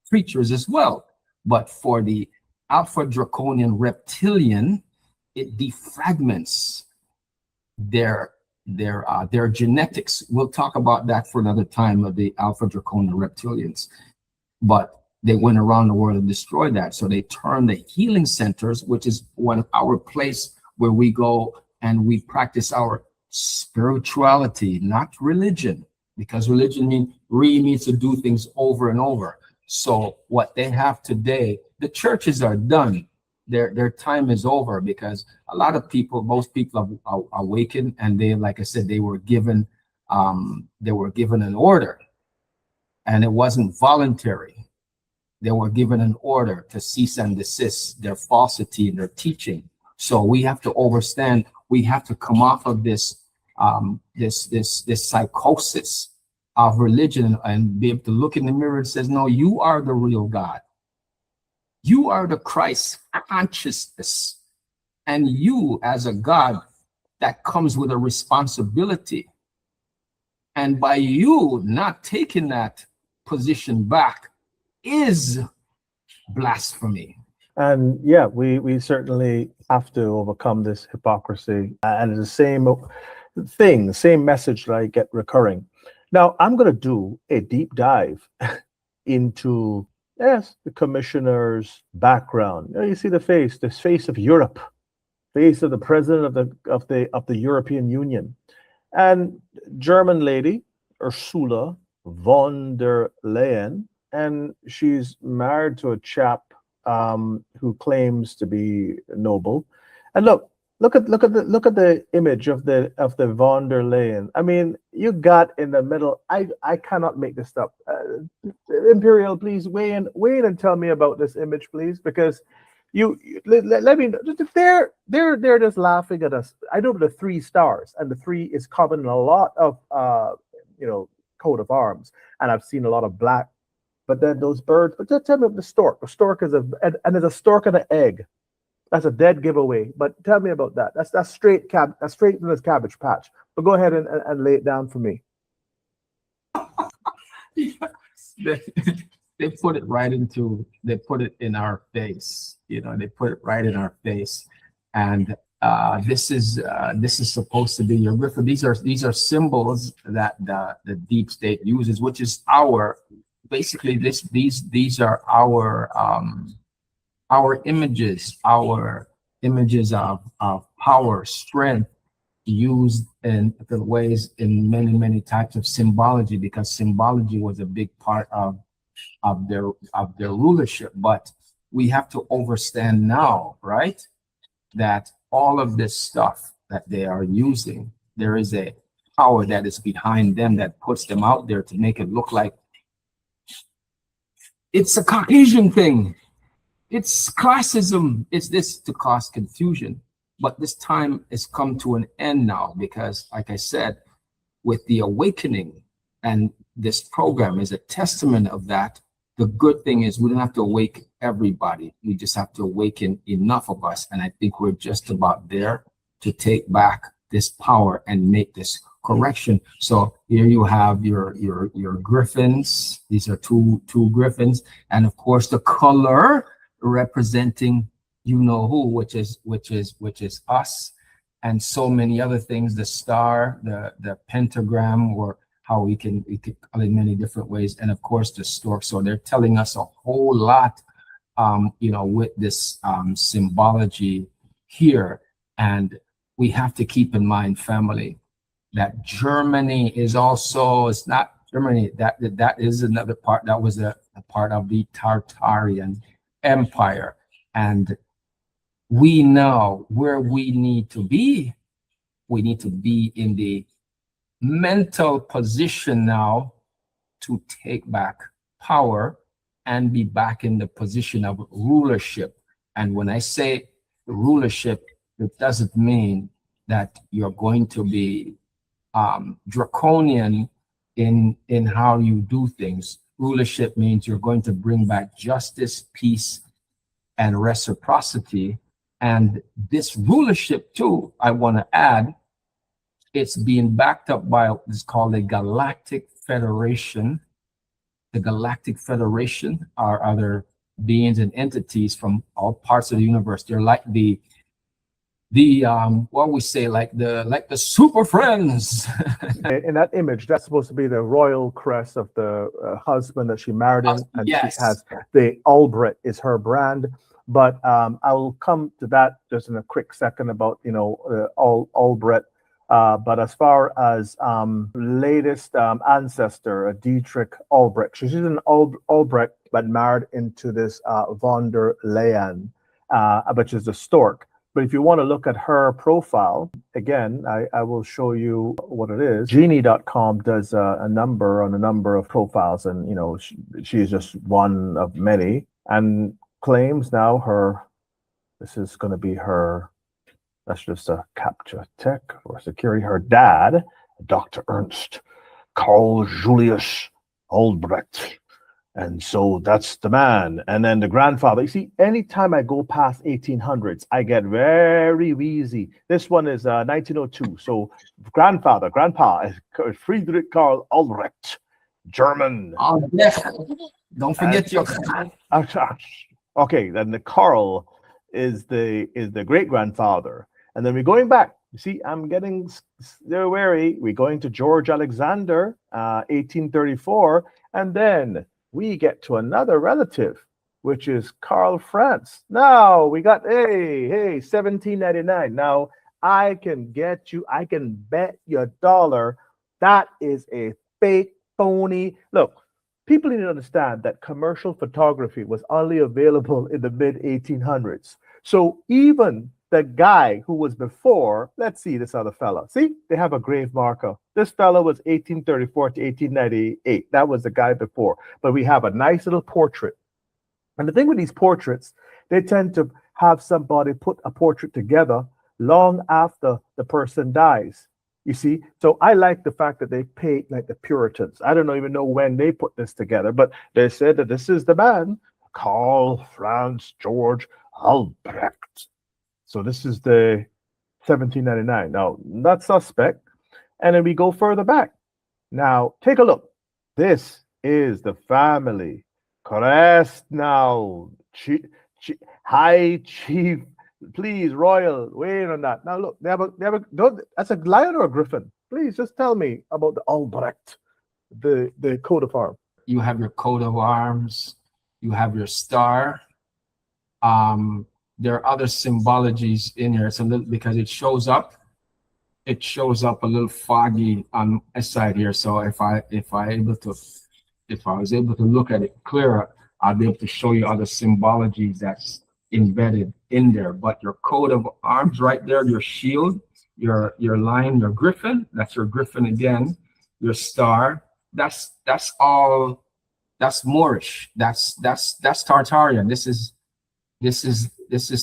creatures as well. But for the Alpha Draconian reptilian, it defragments their genetics. We'll talk about that for another time, of the Alpha Draconian reptilians. But they went around the world and destroyed that. So they turned the healing centers, which is one of our place where we go and we practice our spirituality, not religion, because religion really needs to do things over and over. So what they have today, the churches are done. Their time is over, because a lot of people, most people have awakened, and they, like I said, they were given an order, and it wasn't voluntary. They were given an order to cease and desist their falsity in their teaching. So we have to understand, we have to come off of this psychosis of religion and be able to look in the mirror and says, no, you are the real God. You are the Christ consciousness. And you, as a God, that comes with a responsibility. And by you not taking that position back is blasphemy. And yeah, we certainly have to overcome this hypocrisy. And the same thing, same message that I get recurring. Now, I'm going to do a deep dive into, yes, the commissioner's background. You see this face of Europe, face of the president of the European Union, and German lady Ursula von der Leyen, and she's married to a chap who claims to be noble. And look at the image of the von der Leyen. I mean, you got in the middle. I cannot make this up. Imperial, please weigh in and tell me about this image, please, because let me know. They're just laughing at us. I know the 3 stars, and the 3 is common in a lot of coat of arms, and I've seen a lot of black. But then those birds. But just tell me about the stork. The stork is and there's a stork and an egg. That's a dead giveaway. But tell me about that. That's straight from this Cabbage Patch. But go ahead and lay it down for me. They put it they put it in our face. They put it right in our face. And this is supposed to be your griffin. These are symbols that the deep state uses, which is basically these are our images of power, strength, used in different ways in many types of symbology, because symbology was a big part of their rulership. But we have to understand now, right, that all of this stuff that they are using, there is a power that is behind them that puts them out there to make it look like it's a Caucasian thing. It's classism. It's this, to cause confusion. But this time has come to an end now, because, like I said, with the awakening, and this program is a testament of that. The good thing is we don't have to awake everybody. We just have to awaken enough of us. And I think we're just about there to take back this power and make this correction. So here you have your griffins. These are two griffins, and of course the color representing who, which is us, and so many other things. The star, the pentagram, or how we could call it many different ways, and of course the stork. So they're telling us a whole lot, with this symbology here. And we have to keep in mind, family, that Germany is also, it's not Germany, that is another part, that was a part of the Tartarian Empire. And we know where we need to be. We need to be in the mental position now to take back power and be back in the position of rulership. And when I say rulership, it doesn't mean that you're going to be draconian in how you do things. Rulership means you're going to bring back justice, peace, and reciprocity. And this rulership too, I want to add, it's being backed up by what's called a galactic federation. The galactic federation are other beings and entities from all parts of the universe. They're like the what we say, like the super friends. In that image, that's supposed to be the royal crest of the husband that she married in, and yes. she has the Albrecht is her brand. But I will come to that just in a quick second about Albrecht. But as far as latest ancestor, Dietrich Albrecht, she's an Albrecht, but married into this von der Leyen, which is a stork. But if you want to look at her profile, again, I will show you what it is. Genie.com does a number of profiles, and she is just one of many, and claims now this is going to be her. That's just a captcha tech for security. Her dad, Dr. Ernst Karl Julius Albrecht. And so that's the man. And then the grandfather. You see, anytime I go past 1800s, I get very wheezy. This one is 1902. So grandpa is Friedrich Karl Albrecht, German. Don't forget your. Okay, then the Karl is the great grandfather. And then we're going back. You see, I'm getting wary. We're going to George Alexander, 1834, and then we get to another relative, which is Karl Franz. Now we got 1799. Now I can bet your dollar that is a fake, phony. Look, people need to understand that commercial photography was only available in the mid 1800s. So even the guy who was before, let's see this other fella. See, they have a grave marker. This fella was 1834 to 1898. That was the guy before. But we have a nice little portrait. And the thing with these portraits, they tend to have somebody put a portrait together long after the person dies. You see, so I like the fact that they paid like the Puritans. I don't even know when they put this together, but they said that this is the man, Karl Franz George Albrecht. So this is the 1799. Now, that's suspect. And then we go further back. Now, take a look. This is the family. Crest now. High Chief. Please, Royal, wait on that. Now, look, that's a lion or a griffin? Please, just tell me about the Albrecht, the coat of arms. You have your coat of arms. You have your star. There are other symbologies in here. It's a little, because it shows up a little foggy on my side here. So if I was able to look at it clearer, I'll be able to show you other symbologies that's embedded in there. But your coat of arms right there, your shield, your lion, your griffin, that's your griffin again, your star, that's Moorish. That's Tartarian. This is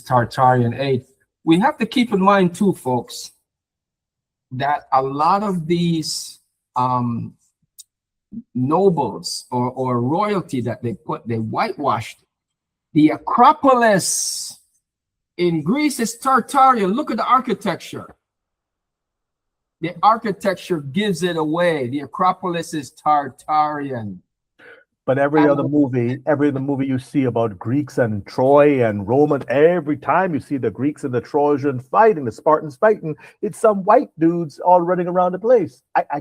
Tartarian 8. We have to keep in mind too, folks, that a lot of these nobles or royalty that they whitewashed. The Acropolis in Greece is Tartarian. Look at the architecture. The architecture gives it away. The Acropolis is Tartarian. But every other movie you see about Greeks and Troy and Roman, every time you see the Greeks and the Trojans fighting, the Spartans fighting, it's some white dudes all running around the place. I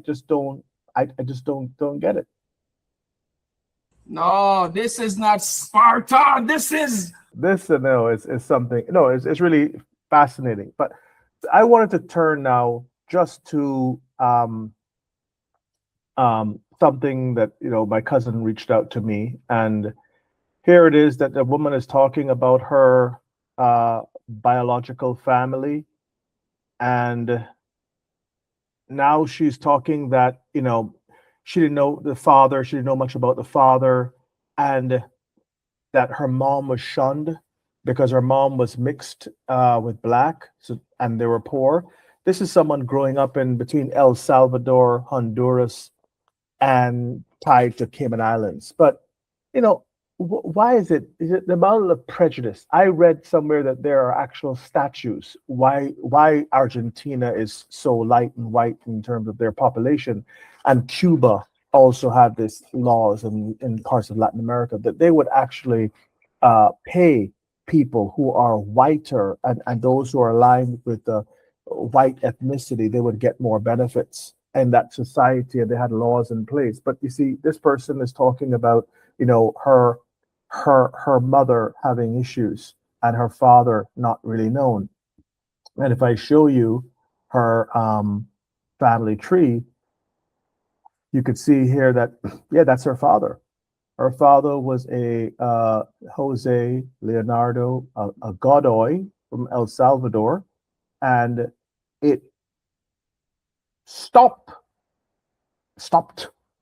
just don't get it. No, this is not Sparta. It's something. No, it's really fascinating. But I wanted to turn now just to something that my cousin reached out to me, and here it is that the woman is talking about her biological family, and now she's talking that she didn't know the father, she didn't know much about the father, and that her mom was shunned because her mom was mixed with black, and they were poor. This is someone growing up in between El Salvador, Honduras, and tied to Cayman Islands. But why is it? Is it the amount of prejudice? I read somewhere that there are actual statues. Why Argentina is so light and white in terms of their population, and Cuba also had this laws in parts of Latin America that they would actually pay people who are whiter and those who are aligned with the white ethnicity, they would get more benefits in that society, and they had laws in place. But you see, this person is talking about, her mother having issues and her father not really known. And if I show you her family tree, you could see here that yeah, that's her father. Her father was a Jose Leonardo a Godoy from El Salvador, and it stopped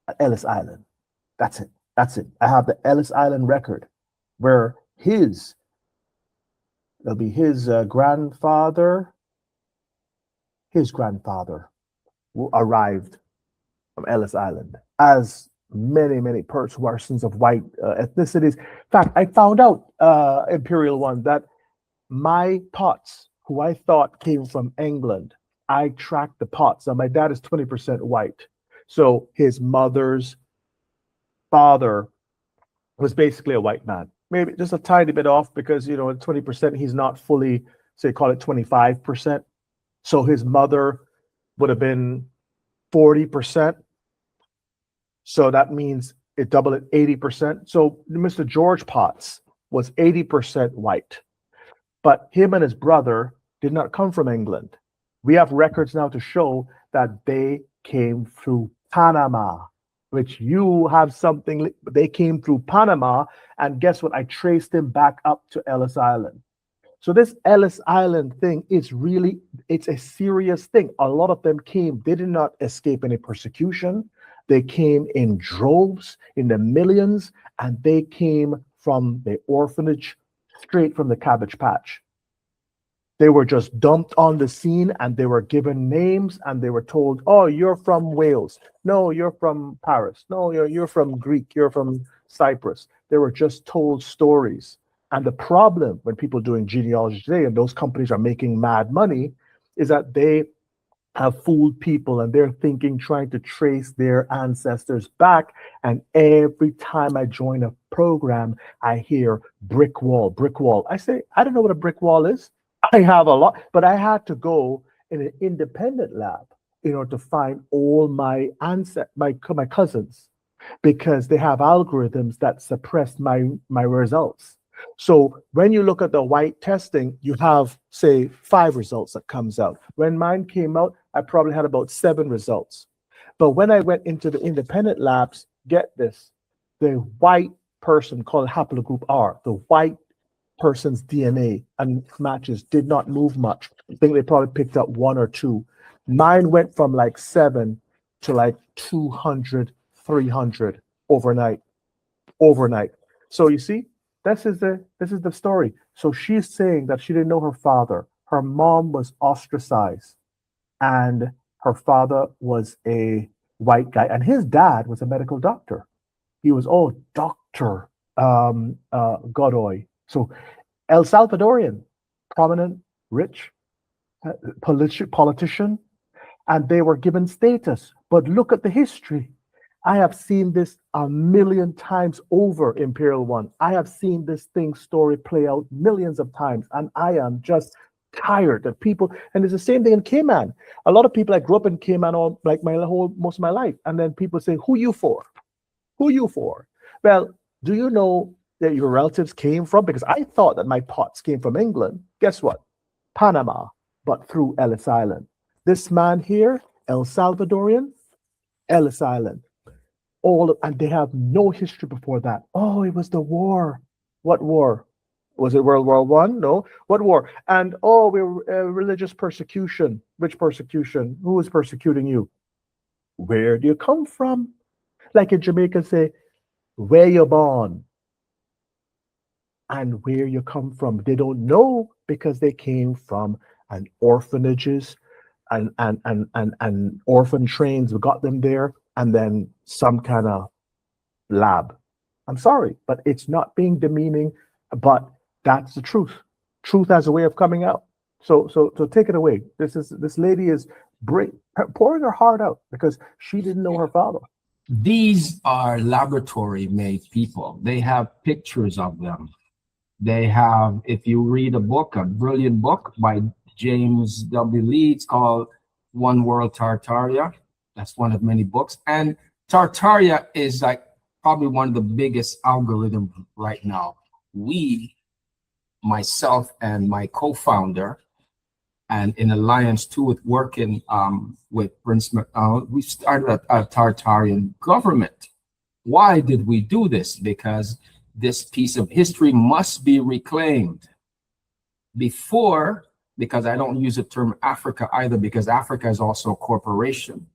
at Ellis Island. That's it. That's it. I have the Ellis Island record where it'll be his grandfather who arrived from Ellis Island, as many persons of white ethnicities. In fact, I found out, Imperial One, that my pots, who I thought came from England, I tracked the pots. Now, my dad is 20% white. So his mother's father was basically a white man. Maybe just a tiny bit off because, at 20%, he's not fully, say, call it 25%. So his mother would have been 40%. So that means it doubled at 80%. So Mr. George Potts was 80% white. But him and his brother did not come from England. We have records now to show that they came through Panama, which you have something. They came through Panama, and guess what? I traced them back up to Ellis Island. So this Ellis Island thing is it's a serious thing. A lot of them came. They did not escape any persecution. They came in droves, in the millions, and they came from the orphanage, straight from the Cabbage Patch. They were just dumped on the scene, and they were given names, and they were told, "Oh, you're from Wales. No, you're from Paris. No, you're from Greek. You're from Cyprus." They were just told stories. And the problem when people doing genealogy today, and those companies are making mad money, is that they have fooled people, and they're trying to trace their ancestors back. And every time I join a program, I hear brick wall, brick wall. I say, I don't know what a brick wall is. I have a lot, but I had to go in an independent lab in order to find all my cousins, because they have algorithms that suppress my results. So when you look at the white testing, you have, say, 5 results that comes out. When mine came out, I probably had about 7 results. But when I went into the independent labs, get this, the white person called haplogroup R, the white person's DNA and matches did not move much. I think they probably picked up 1 or 2. Mine went from like 7 to like 200, 300 overnight. So you see, this is the story. So she's saying that she didn't know her father. Her mom was ostracized, and her father was a white guy, and his dad was a medical doctor. He was Dr. Godoy. So El Salvadorian, prominent, rich politician, and they were given status. But look at the history. I have seen this a million times over, Imperial One. I have seen this story play out millions of times, and I am just tired of people. And it's the same thing in Cayman. A lot of people, I grew up in Cayman most of my life, and then people say, "Who you for? Who you for?" Well, do you know that your relatives came from? Because I thought that my pots came from England. Guess what? Panama, but through Ellis Island. This man here, El Salvadorian, Ellis Island. And they have no history before that. Oh, it was the war. What war? Was it World War I? No. What war? And religious persecution. Which persecution? Who is persecuting you? Where do you come from? Like in Jamaica, say, where you born and where you come from. They don't know because they came from an orphanages and orphan trains got them there, and then some kind of lab. I'm sorry, but it's not being demeaning, but that's the truth. Truth has a way of coming out. So take it away. This lady is pouring her heart out because she didn't know her father. These are laboratory made people. They have pictures of them. They have, if you read a book, a brilliant book by James W. Lee, it's called One World Tartaria. That's one of many books. And Tartaria is like probably one of the biggest algorithms right now. Myself and my co-founder, and in alliance too with working with Prince McDonald, we started a Tartarian government. Why did we do this? Because this piece of history must be reclaimed. Because I don't use the term Africa either, because Africa is also a corporation.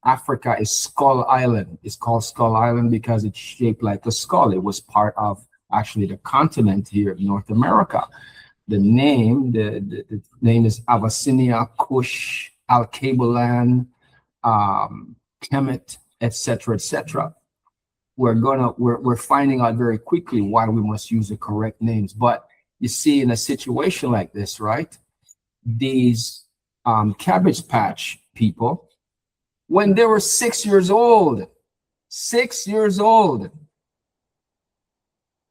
Africa is Skull Island. It's called Skull Island because it's shaped like a skull. It was part of actually the continent here in North America. The name is Abyssinia, Kush, Alkebulan, Kemet, etc., etc. We're finding out very quickly why we must use the correct names. But you see, in a situation like this, right? These Cabbage Patch people, when they were 6 years old,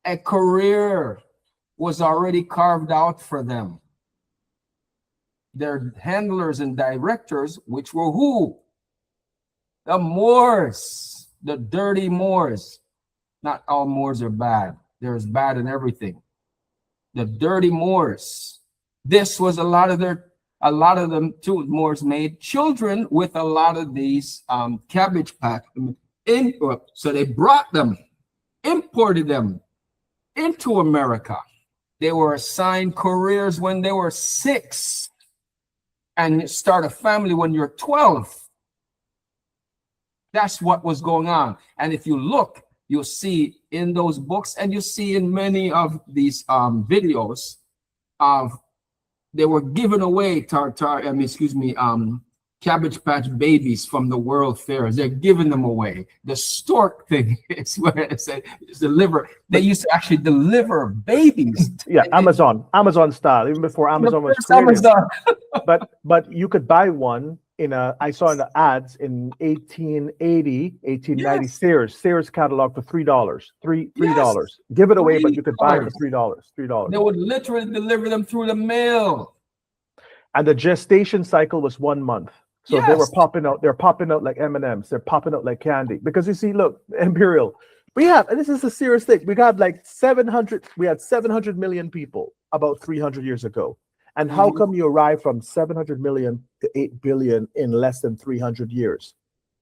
a career was already carved out for them. Their handlers and directors, which were who? The Moors, the dirty Moors. Not all Moors are bad. There's bad in everything. The dirty Moors. This was a lot of them too. Moors made children with a lot of these Cabbage Patch. So they brought them, imported them into America. They were assigned careers when they were 6, and start a family when you're 12. That's what was going on. And if you look, you'll see in those books, and you see in many of these videos of they were giving away Cabbage Patch babies from the World Fairs. They're giving them away. The stork thing is where it said deliver. They used to actually deliver babies. Yeah, Amazon style, even before Amazon was created. But you could buy one I saw in the ads in 1880, 1890 yes. Sears catalog for $3. $3. Yes. Give it away, but you could buy it for $3. They would literally deliver them through the mail. And the gestation cycle was 1 month. So yes. They're popping out like M&Ms. They're popping out like candy. Because you see, look, Imperial, and this is a serious thing. We had 700 million people about 300 years ago. And how come you arrive from 700 million to 8 billion in less than 300 years?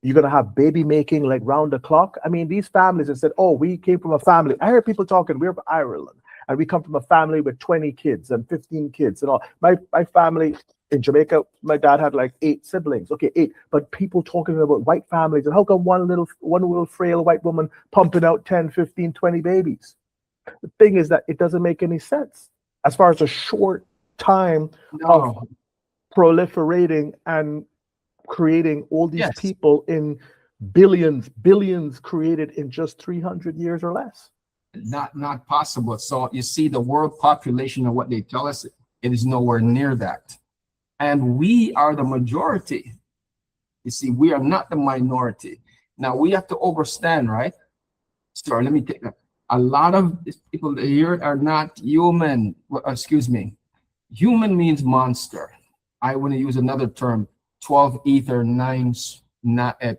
You're going to have baby making like round the clock. I mean, these families have said, oh, we came from a family. I heard people talking, we're from Ireland. And we come from a family with 20 kids and 15 kids and all. My family in Jamaica, my dad had like 8 siblings. Okay, 8. But people talking about white families. And how come one little frail white woman pumping out 10, 15, 20 babies? The thing is that it doesn't make any sense. As far as a short time of proliferating and creating all these people in billions created in just 300 years or less. Not possible. So you see, the world population of what they tell us, it is nowhere near that. And we are the majority. You see, we are not the minority. Now we have to understand, right? Sorry, let me take that. A lot of these people here are not human. Excuse me. Human means monster. I want to use another term, 12 ether,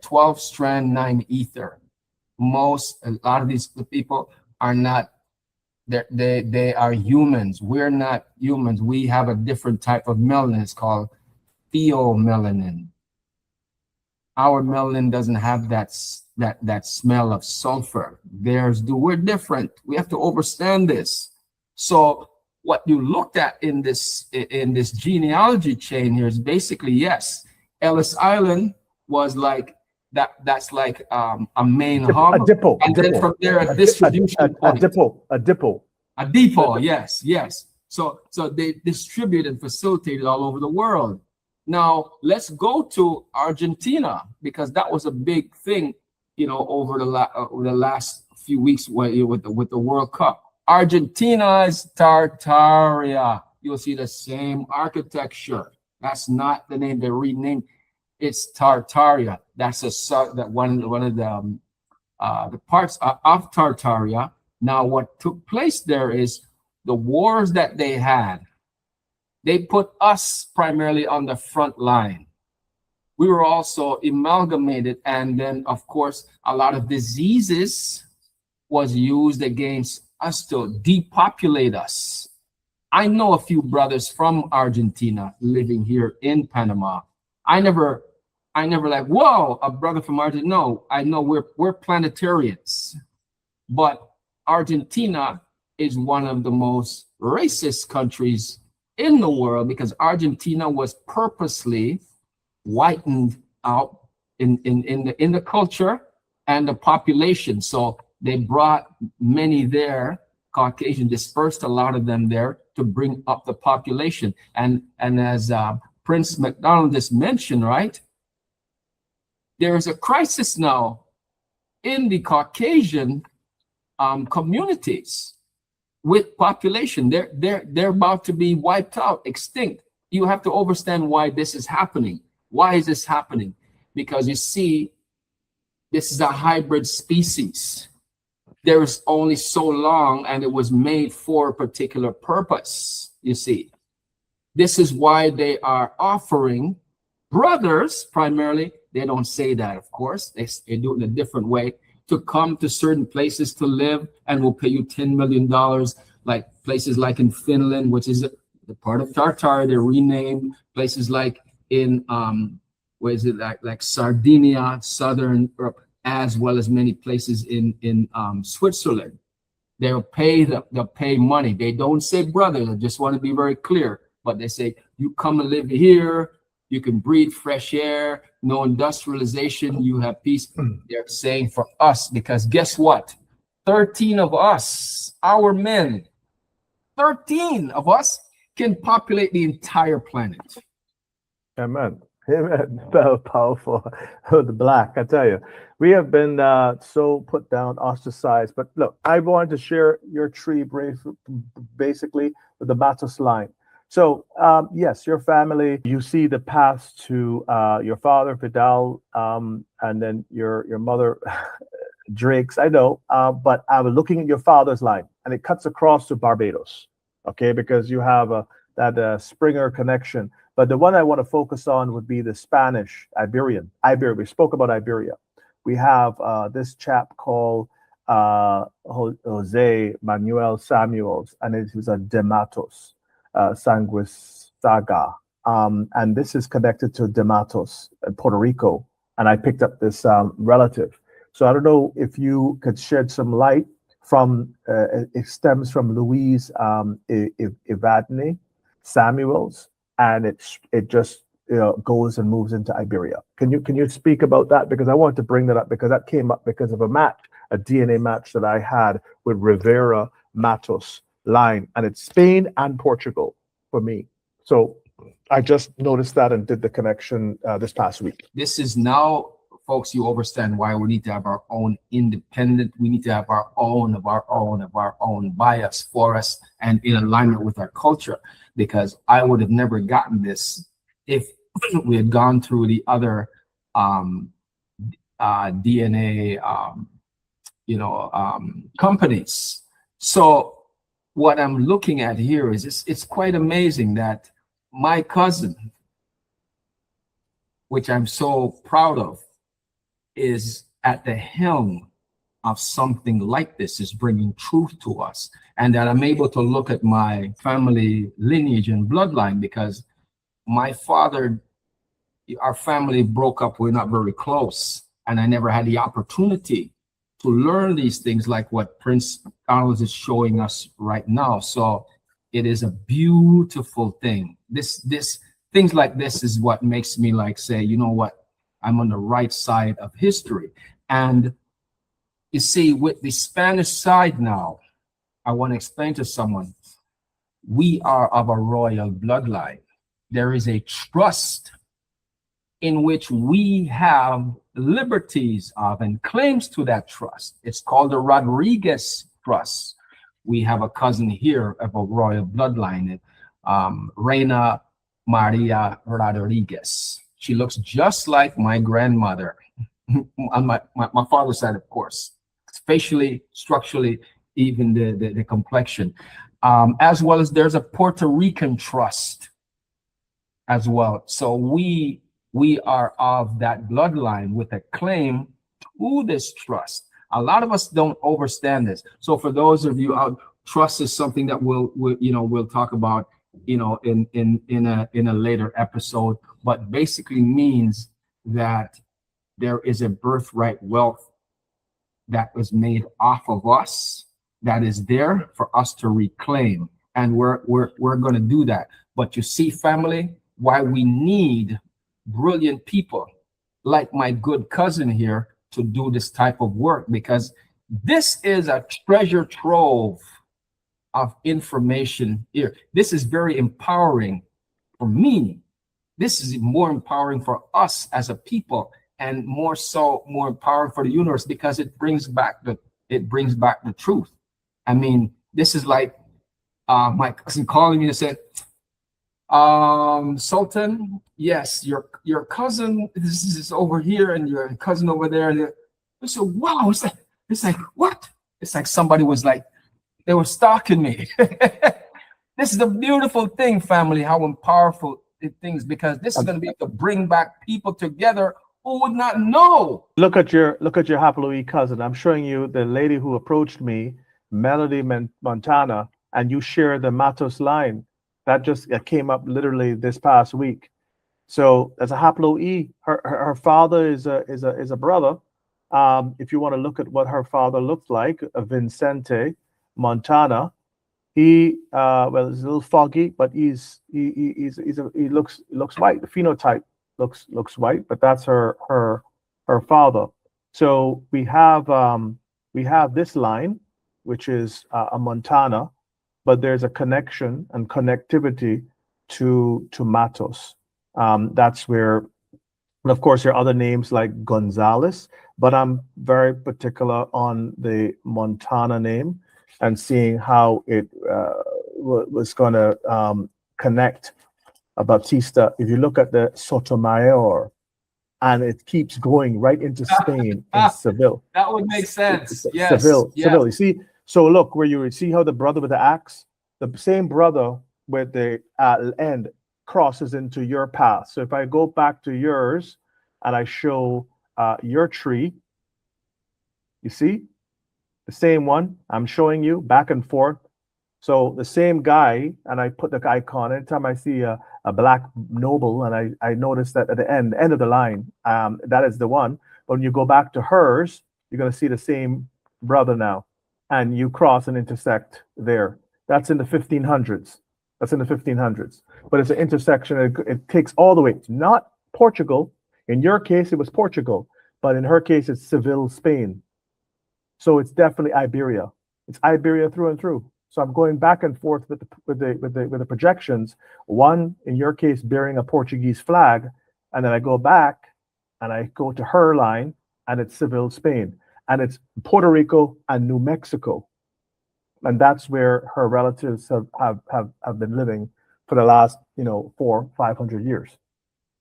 12 strand, 9 ether. A lot of these people are not, they are humans. We're not humans. We have a different type of melanin. It's called pheomelanin. Our melanin doesn't have that smell of sulfur. Theirs do. We're different. We have to understand this. So what you looked at in this genealogy chain here is basically, yes, Ellis Island was like that. That's like a main hub, a depot, and then from there a distribution point. A depot. Yes. So they distributed and facilitated all over the world. Now let's go to Argentina, because that was a big thing, over the last few weeks with the World Cup. Argentina's Tartaria. You'll see the same architecture. That's not the name they renamed. It's Tartaria. That's one of the parts of Tartaria. Now, what took place there is the wars that they had. They put us primarily on the front line. We were also amalgamated, and then, of course, a lot of diseases was used against us to depopulate us. I know a few brothers from Argentina living here in Panama. I never like, whoa, a brother from Argentina. No, I know we're planetarians, but Argentina is one of the most racist countries in the world because Argentina was purposely whitened out in the culture and the population. So they brought many there, Caucasian, dispersed a lot of them there to bring up the population. And as Prince McDonald just mentioned, right? There is a crisis now in the Caucasian communities with population. They're about to be wiped out, extinct. You have to understand why this is happening. Why is this happening? Because you see, this is a hybrid species. There is only so long, and it was made for a particular purpose, you see. This is why they are offering brothers, primarily. They don't say that, of course. They do it in a different way, to come to certain places to live, and will pay you $10 million, like places like in Finland, which is the part of Tartaria. They renamed places like in where is it, like Sardinia, Southern Europe, as well as many places in Switzerland. They'll pay money. They don't say brothers. I just want to be very clear, but they say you come and live here. You can breathe fresh air, no industrialization, you have peace. They're saying for us, because guess what? 13 of us, our men, 13 of us can populate the entire planet. Amen. Amen. Powerful. The black, I tell you. We have been so put down, ostracized. But look, I wanted to share your tree basically with the Matos line. So, yes, your family, you see the path to your father, Vidal, and then your mother, Drake's, I know, but I was looking at your father's line, and it cuts across to Barbados, okay, because you have that Springer connection. But the one I want to focus on would be the Spanish, Iberian. We spoke about Iberia. We have this chap called Jose Manuel Samuels, and it was a De Matos. Sanguisaga, and this is connected to De Matos in Puerto Rico, and I picked up this relative. So I don't know if you could shed some light from, it stems from Louise Evadne Samuels, and it just goes and moves into Iberia. Can you speak about that? Because I want to bring that up because that came up because of a DNA match that I had with Rivera Matos line, and it's Spain and Portugal for me. So I just noticed that and did the connection this past week. This is now, folks, you understand why we need to have our own independent, we need to have our own bias for us and in alignment with our culture, because I would have never gotten this if we had gone through the other DNA companies. So what I'm looking at here is it's quite amazing that my cousin, which I'm so proud of, is at the helm of something like this, is bringing truth to us, and that I'm able to look at my family lineage and bloodline, because my father, our family broke up, we're not very close, and I never had the opportunity to learn these things like what Prince Carlos is showing us right now. So it is a beautiful thing. This things like this is what makes me like say, you know what, I'm on the right side of history. And you see, with the Spanish side now, I want to explain to someone, we are of a royal bloodline. There is a trust in which we have liberties of and claims to that trust. It's called the Rodriguez Trust. We have a cousin here of a royal bloodline, Reina Maria Rodriguez. She looks just like my grandmother on my father's side, of course, facially, structurally, even the complexion. As well as there's a Puerto Rican trust as well. So we are of that bloodline with a claim to this trust. A lot of us don't understand this. So for those of you out, trust is something that we'll talk about, in a later episode, but basically means that there is a birthright wealth that was made off of us that is there for us to reclaim, and we're going to do that. But you see, family, why we need brilliant people like my good cousin here to do this type of work, because this is a treasure trove of information here. This is very empowering for me. This is more empowering for us as a people, and more empowering for the universe, because it brings back the truth. I mean, this is like my cousin calling me and said, Sultan, yes, your cousin is over here and your cousin over there. And I said, wow, it's like what? It's like somebody was like, they were stalking me. This is the beautiful thing, family, how powerful things, because this is going to be able to bring back people together who would not know. Look at your haploid cousin. I'm showing you the lady who approached me, Melody Montana, and you share the Matos line. That just came up literally this past week. So as a haploid, her father is a brother. If you want to look at what her father looked like, Vincente Montana, he it's a little foggy, but he looks white. The phenotype looks white, but that's her father. So we have this line, which is a Montana, but there's a connection and connectivity to Matos. That's where, and of course, there are other names like Gonzalez, but I'm very particular on the Montana name and seeing how it was going to connect Baptista. If you look at the Sotomayor, and it keeps going right into Spain in Seville. That would make sense. Yes. Seville. Yeah. Seville. You see, so look where you see how the brother with the axe, the same brother with the end crosses into your path. So if I go back to yours and I show your tree, you see the same one I'm showing you back and forth. So the same guy, and I put the icon. Anytime I see a black noble, and I notice that at the end of the line, that is the one. But when you go back to hers, you're going to see the same brother now, and you cross and intersect there. That's in the 1500s. That's in the 1500s. But it's an intersection. It takes all the way. It's not Portugal. In your case, it was Portugal, but in her case, it's Seville, Spain. So it's definitely Iberia. It's Iberia through and through. So I'm going back and forth with the projections. One, in your case, bearing a Portuguese flag, and then I go back and I go to her line, and it's Seville, Spain, and it's Puerto Rico and New Mexico, and that's where her relatives have been living for the last 400-500 years.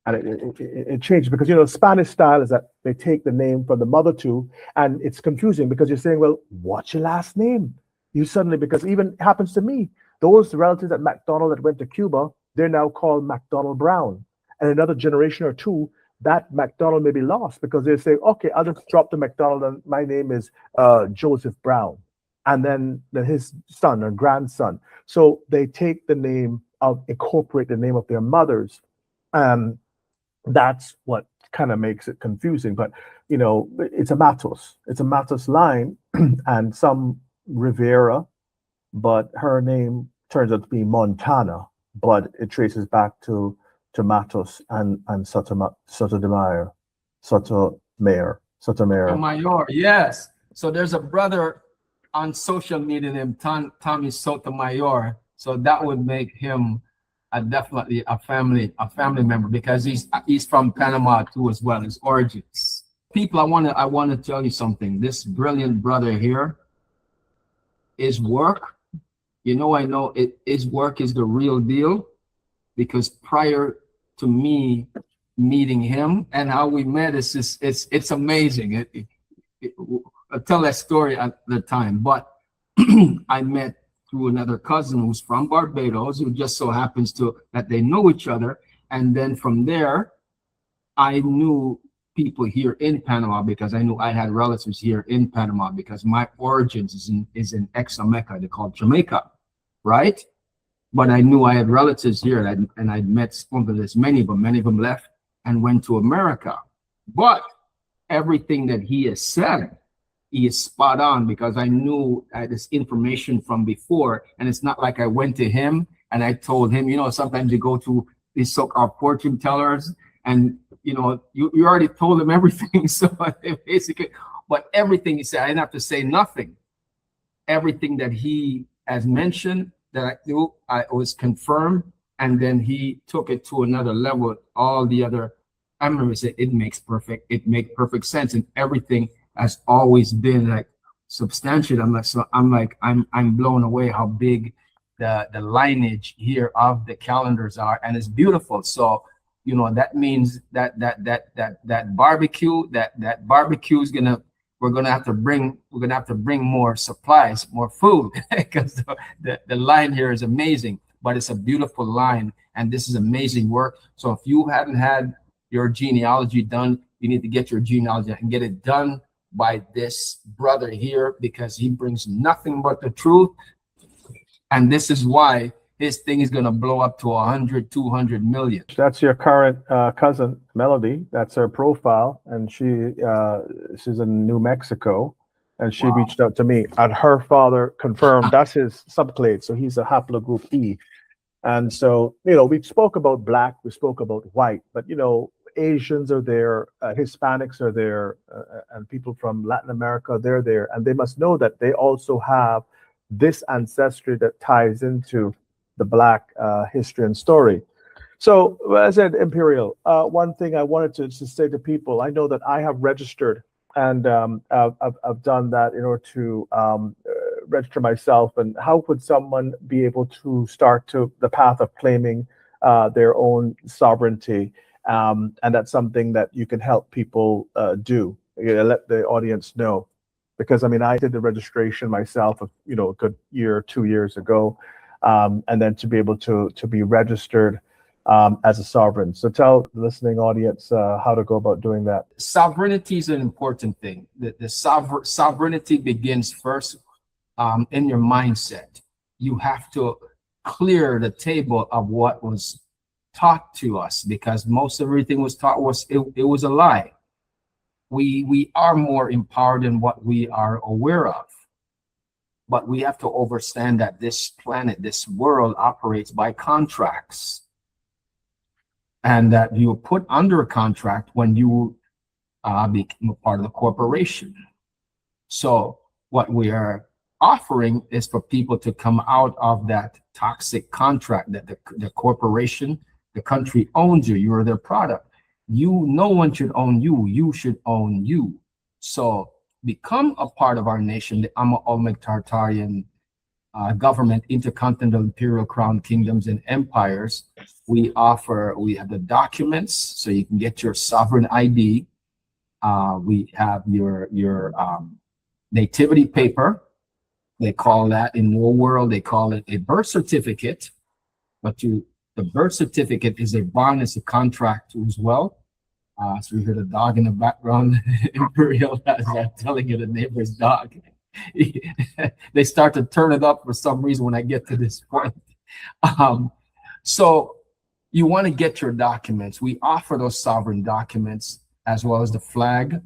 And it changed because Spanish style is that they take the name from the mother too, and it's confusing because you're saying, well, what's your last name? You suddenly, because even happens to me, those relatives at McDonald that went to Cuba, they're now called McDonald Brown. And another generation or two, that McDonald may be lost because they say, okay, I'll just drop the McDonald and my name is Joseph Brown. And then his son or grandson. So they take the name incorporate the name of their mothers. That's what kind of makes it confusing. But, it's a Matos. It's a Matos line and some Rivera, but her name turns out to be Montana, but it traces back to Matos and Sotomayor. Sotomayor, yes. So there's a brother on social media named Tommy Sotomayor. So that would make him definitely a family member, because he's from Panama too as well, his origins. People, I want to tell you something. This brilliant brother here, his work, I know his work is the real deal, because prior to me meeting him and how we met, it's amazing. I'll tell that story at the time, but I met through another cousin who's from Barbados, who just so happens that they know each other. And then from there, I knew people here in Panama, because I knew I had relatives here in Panama, because my origins is in ex-America, they call it Jamaica, right? But I knew I had relatives here, and I'd met some of this, many of them left and went to America. But everything that he has said, he is spot on, because I knew this information from before. And it's not like I went to him and I told him, sometimes you go to these so-called fortune tellers and, you already told them everything. So basically, but everything he said, I didn't have to say nothing. Everything that he has mentioned that I knew, I was confirmed. And then he took it to another level. All the other, I remember saying, it makes perfect sense. And everything has always been like substantiated. I'm blown away how big the lineage here of the Calendars are, and it's beautiful. So that means that barbecue is we're gonna have to bring more supplies, more food, because the line here is amazing. But it's a beautiful line, and this is amazing work. So if you haven't had your genealogy done, you need to get your genealogy and get it done by this brother here, because he brings nothing but the truth. And this is why his thing is going to blow up to 100, 200 million. That's your current cousin, Melody. That's her profile. And she's in New Mexico. And she reached out to me. And her father confirmed that's his subclade. So he's a haplogroup E. And so, we spoke about black, we spoke about white, but, Asians are there, Hispanics are there, and people from Latin America, they're there. And they must know that they also have this ancestry that ties into the black history and story. So as I said, Imperial, one thing I wanted to say to people, I know that I have registered, and I've done that in order to register myself. And how would someone be able to start to the path of claiming their own sovereignty? And that's something that you can help people do. Let the audience know, because I did the registration myself, a good year, 2 years ago, and then to be able to be registered as a sovereign. So tell the listening audience how to go about doing that. Sovereignty is an important thing. The sovereignty begins first in your mindset. You have to clear the table of what was taught to us, because most of everything was taught it was a lie. We are more empowered than what we are aware of, but we have to understand that this planet, this world, operates by contracts, and that you put under a contract when you become a part of the corporation. So what we are offering is for people to come out of that toxic contract that the corporation, the country owns you. You are their product. No one should own you. You should own you. So become a part of our nation, the Olmec Tartarian government, intercontinental imperial crown kingdoms and empires. We have the documents, so you can get your sovereign ID. We have your nativity paper. They call that in the world, they call it a birth certificate. But the birth certificate is a bond, it's a contract as well. So you hear the dog in the background, Imperial, as I'm telling you, the neighbor's dog. They start to turn it up for some reason when I get to this point. So you want to get your documents. We offer those sovereign documents as well as the flag,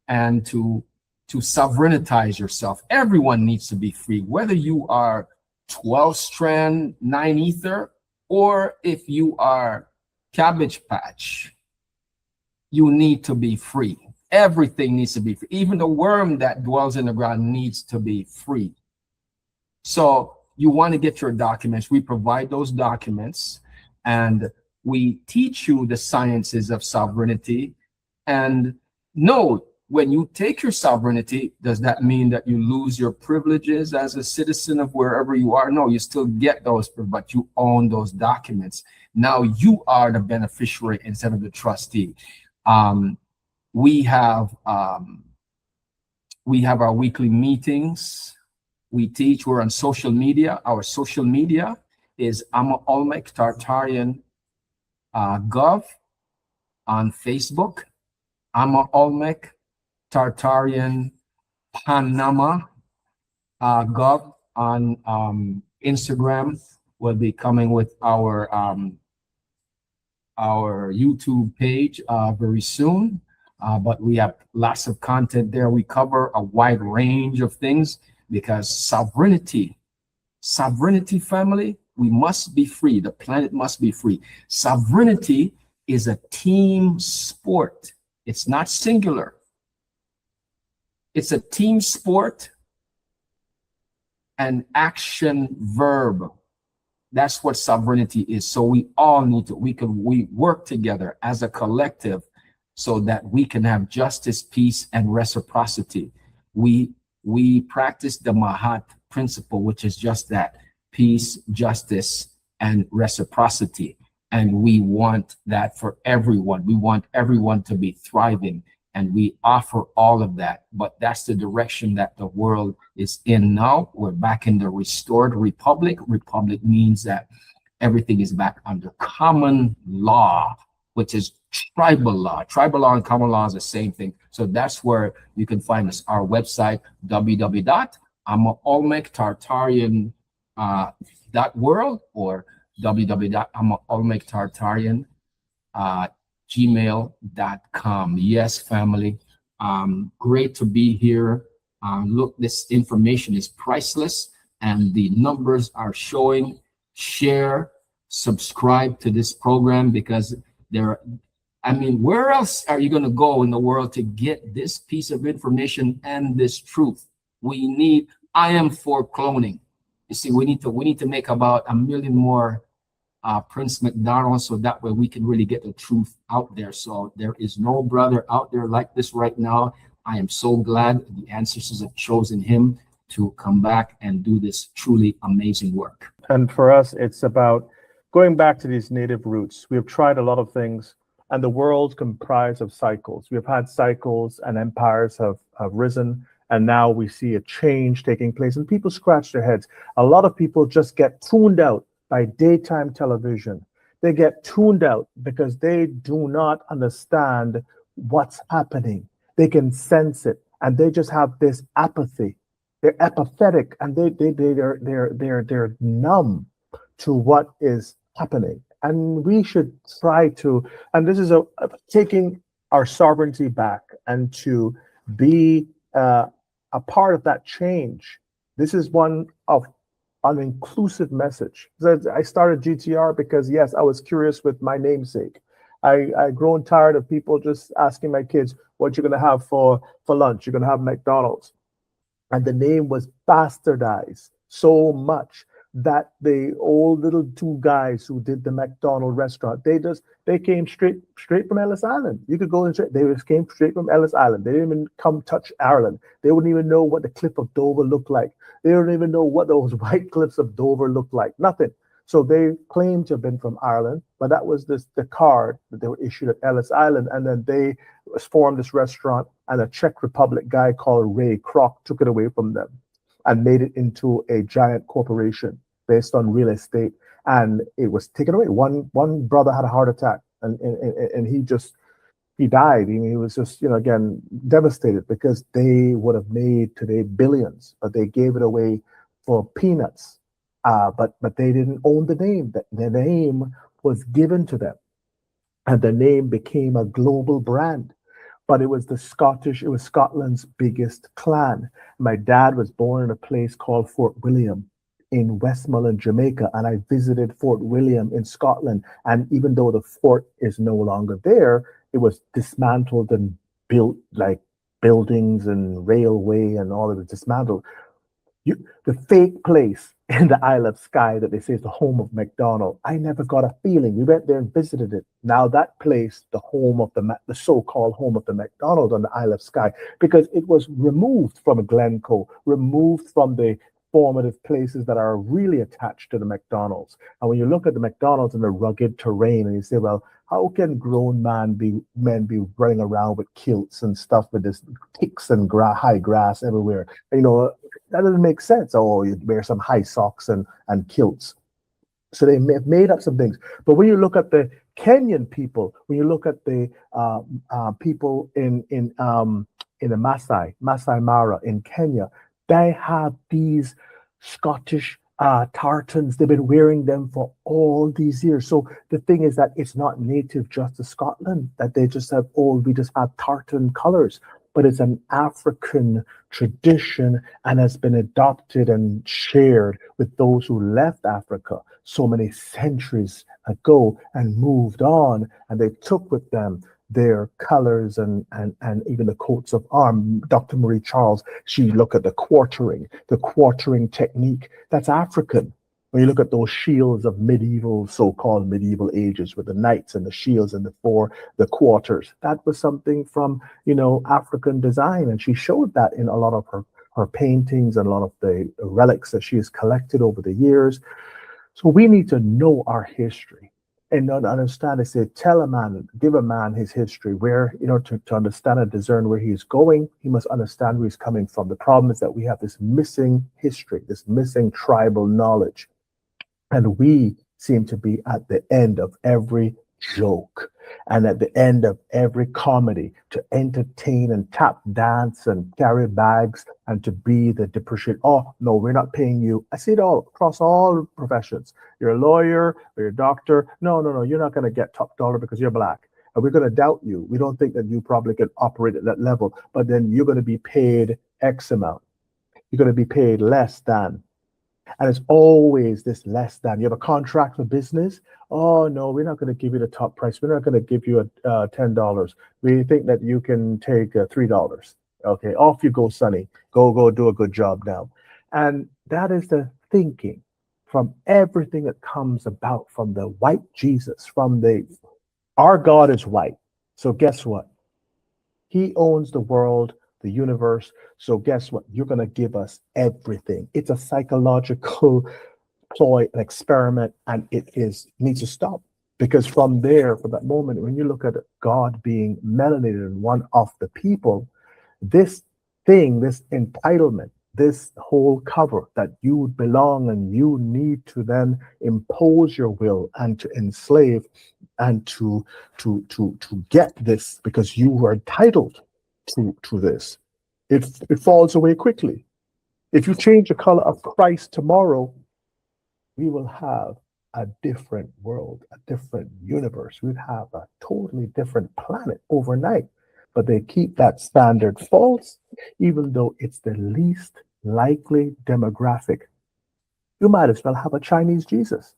and to sovereignitize yourself. Everyone needs to be free, whether you are 12 strand, 9 ether, or if you are Cabbage Patch, you need to be free. Everything needs to be free. Even the worm that dwells in the ground needs to be free. So you want to get your documents. We provide those documents. And we teach you the sciences of sovereignty. And no, when you take your sovereignty, does that mean that you lose your privileges as a citizen of wherever you are? No, you still get those, but you own those documents. Now you are the beneficiary instead of the trustee. We have our weekly meetings. We teach. We're on social media. Our social media is Olmec Tartarian Gov on Facebook, Olmec Tartarian Panama Gov on Instagram. We'll be coming with our YouTube page very soon. But we have lots of content there. We cover a wide range of things because sovereignty, family, we must be free. The planet must be free. Sovereignty is a team sport. It's not singular. It's a team sport and action verb. That's what sovereignty is. So we all need to, we work together as a collective so that we can have justice, peace, and reciprocity. We practice the Mahat principle, which is just that: peace, justice, and reciprocity. And we want that for everyone. We want everyone to be thriving, and we offer all of that. But that's the direction that the world is in now. We're back in the restored republic. Republic means that everything is back under common law, which is tribal law. Tribal law and common law is the same thing. So that's where you can find us. Our website, www.olmectartarian.world or www.olmectartarian.gmail.com. Yes, family. Great to be here. Look, this information is priceless and the numbers are showing. Share, subscribe to this program, because where else are you going to go in the world to get this piece of information and this truth? I am for cloning. You see, we need to make about 1 million more Prince McDonald, so that way we can really get the truth out there. So there is no brother out there like this right now. I am so glad the ancestors have chosen him to come back and do this truly amazing work. And for us, it's about going back to these native roots. We have tried a lot of things, and the world's comprised of cycles. We have had cycles, and empires have risen, and now we see a change taking place, and people scratch their heads. A lot of people just get tuned out by daytime television. They get tuned out because they do not understand what's happening. They can sense it, and they just have this apathy. They're apathetic, and they're numb to what is happening. And we should try to, and this is taking our sovereignty back and to be a part of that change. This is one of an inclusive message. I started GTR because, yes, I was curious with my namesake. I grown tired of people just asking my kids, what you're going to have for lunch? You're going to have McDonald's. And the name was bastardized so much that the old little two guys who did the McDonald restaurant, they came straight from Ellis Island. You could go and they just came straight from Ellis Island. They didn't even come touch Ireland. They wouldn't even know what the cliff of Dover looked like. They don't even know what those white cliffs of Dover looked like. Nothing. So they claimed to have been from Ireland, but that was the card that they were issued at Ellis Island. And then they formed this restaurant, and a Czech Republic guy called Ray Kroc took it away from them and made it into a giant corporation based on real estate. And it was taken away. One brother had a heart attack, and he died. I mean, he was just, again, devastated because they would have made today billions, but they gave it away for peanuts. But they didn't own the name. The name was given to them, and the name became a global brand. But it was Scotland's biggest clan. My dad was born in a place called Fort William in Westmoreland, Jamaica, and I visited Fort William in Scotland. And even though the fort is no longer there, it was dismantled and built, like buildings and railway and all of it dismantled. The fake place in the Isle of Skye that they say is the home of McDonald. I never got a feeling. We went there and visited it. Now that place, the home of the so-called home of the McDonald on the Isle of Skye, because it was removed from Glencoe, removed from the formative places that are really attached to the McDonald's. And when you look at the McDonald's in the rugged terrain, and you say, well, how can grown men be running around with kilts and stuff with this ticks and high grass everywhere? That doesn't make sense. Oh, you wear some high socks and kilts. So they made up some things. But when you look at the Kenyan people, when you look at the people in the Masai Mara in Kenya, they have these Scottish tartans. They've been wearing them for all these years. So the thing is that it's not native just to Scotland, that they just have, we just have tartan colors, but it's an African tradition and has been adopted and shared with those who left Africa so many centuries ago and moved on, and they took with them their colors and even the coats of arms. Dr. Marie Charles, she looked at the quartering technique. That's African. When you look at those shields of so-called medieval ages with the knights and the shields and the quarters, that was something from, African design. And she showed that in a lot of her paintings and a lot of the relics that she has collected over the years. So we need to know our history and not understand. They say, give a man his history, where, to understand and discern where he's going, he must understand where he's coming from. The problem is that we have this missing history, this missing tribal knowledge. And we seem to be at the end of every joke and at the end of every comedy to entertain and tap dance and carry bags and to be the depreciate. Oh, no, we're not paying you. I see it all across all professions. You're a lawyer or you're a doctor. No, you're not going to get top dollar because you're black. And we're going to doubt you. We don't think that you probably can operate at that level, but then you're going to be paid X amount. You're going to be paid less than. And it's always this less than. You have a contract for business. Oh, no, we're not going to give you the top price. We're not going to give you $10. We think that you can take $3. Okay, off you go, Sonny. Go do a good job now. And that is the thinking from everything that comes about from the white Jesus, our God is white. So guess what? He owns the world, the universe. So guess what? You're going to give us everything. It's a psychological ploy, an experiment, and it needs to stop. Because from that moment, when you look at God being melanated in one of the people, this entitlement, this whole cover that you belong and you need to then impose your will and to enslave and to get this because you were entitled to this. It falls away quickly. If you change the color of Christ tomorrow, we will have a different world, a different universe. We'd have a totally different planet overnight. But they keep that standard false, even though it's the least likely demographic. You might as well have a Chinese Jesus.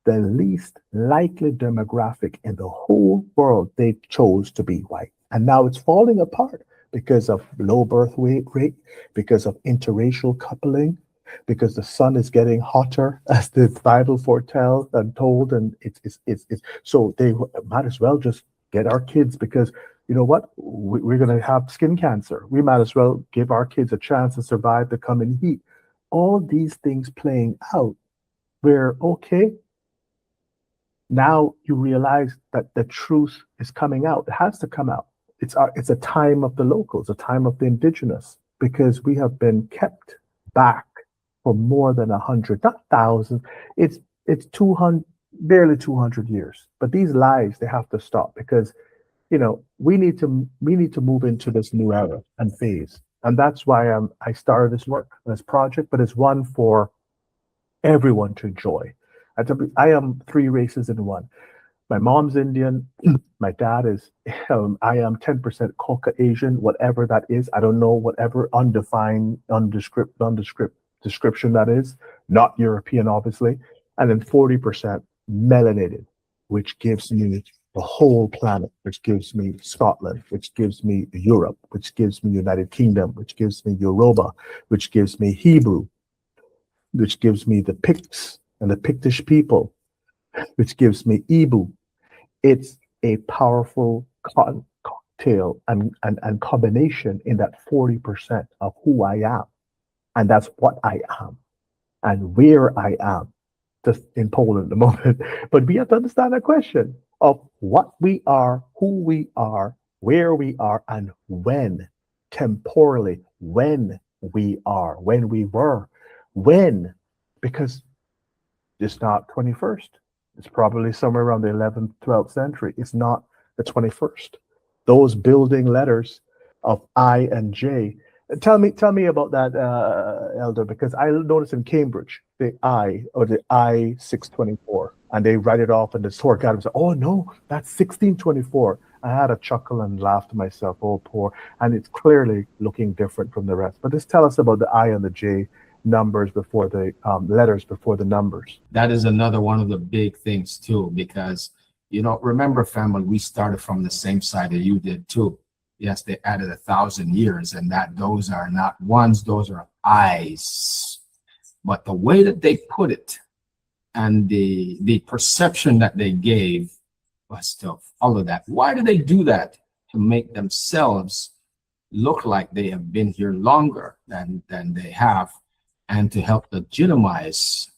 The least likely demographic in the whole world, they chose to be white. And now it's falling apart because of low birth rate, because of interracial coupling, because the sun is getting hotter, as the Bible foretells and told, and it's so they might as well just get our kids, because you know what, we're going to have skin cancer. We might as well give our kids a chance to survive the coming heat. All these things playing out, where okay, now you realize that the truth is coming out. It has to come out. It's a time of the locals, a time of the indigenous, because we have been kept back for more than 100, not thousands. It's 200, barely 200 years. But these lies, they have to stop, because we need to move into this new era and phase, and that's why I started this work, this project. But it's one for everyone to enjoy. I am 3 races in one. My mom's Indian. My dad is. I am 10% Caucasian, whatever that is. I don't know, whatever undefined, nondescript description that is. Not European, obviously. And then 40% melanated, which gives me the whole planet, which gives me Scotland, which gives me Europe, which gives me United Kingdom, which gives me Yoruba, which gives me Hebrew, which gives me the Picts and the Pictish people, which gives me Ibu. It's a powerful cocktail and combination in that 40% of who I am. And that's what I am and where I am, just in Poland at the moment. But we have to understand the question of what we are, who we are, where we are, and when, temporally, when we are, when we were, when, because it's not 21st. It's probably somewhere around the 11th, 12th century. It's not the 21st. Those building letters of I and J. Tell me about that, Elder, because I noticed in Cambridge, the I, or the I-624, and they write it off in the Sword Guide and say, oh no, that's 1624. I had a chuckle and laughed to myself, oh poor, and it's clearly looking different from the rest. But just tell us about the I and the J numbers before the letters before the numbers. That is another one of the big things too, because, you know, remember, family, we started from the same side that you did too. Yes, they added 1,000 years, and that those are not ones, those are eyes. But the way that they put it and the perception that they gave was to follow that. Why do they do that? To make themselves look like they have been here longer than they have, and to help legitimize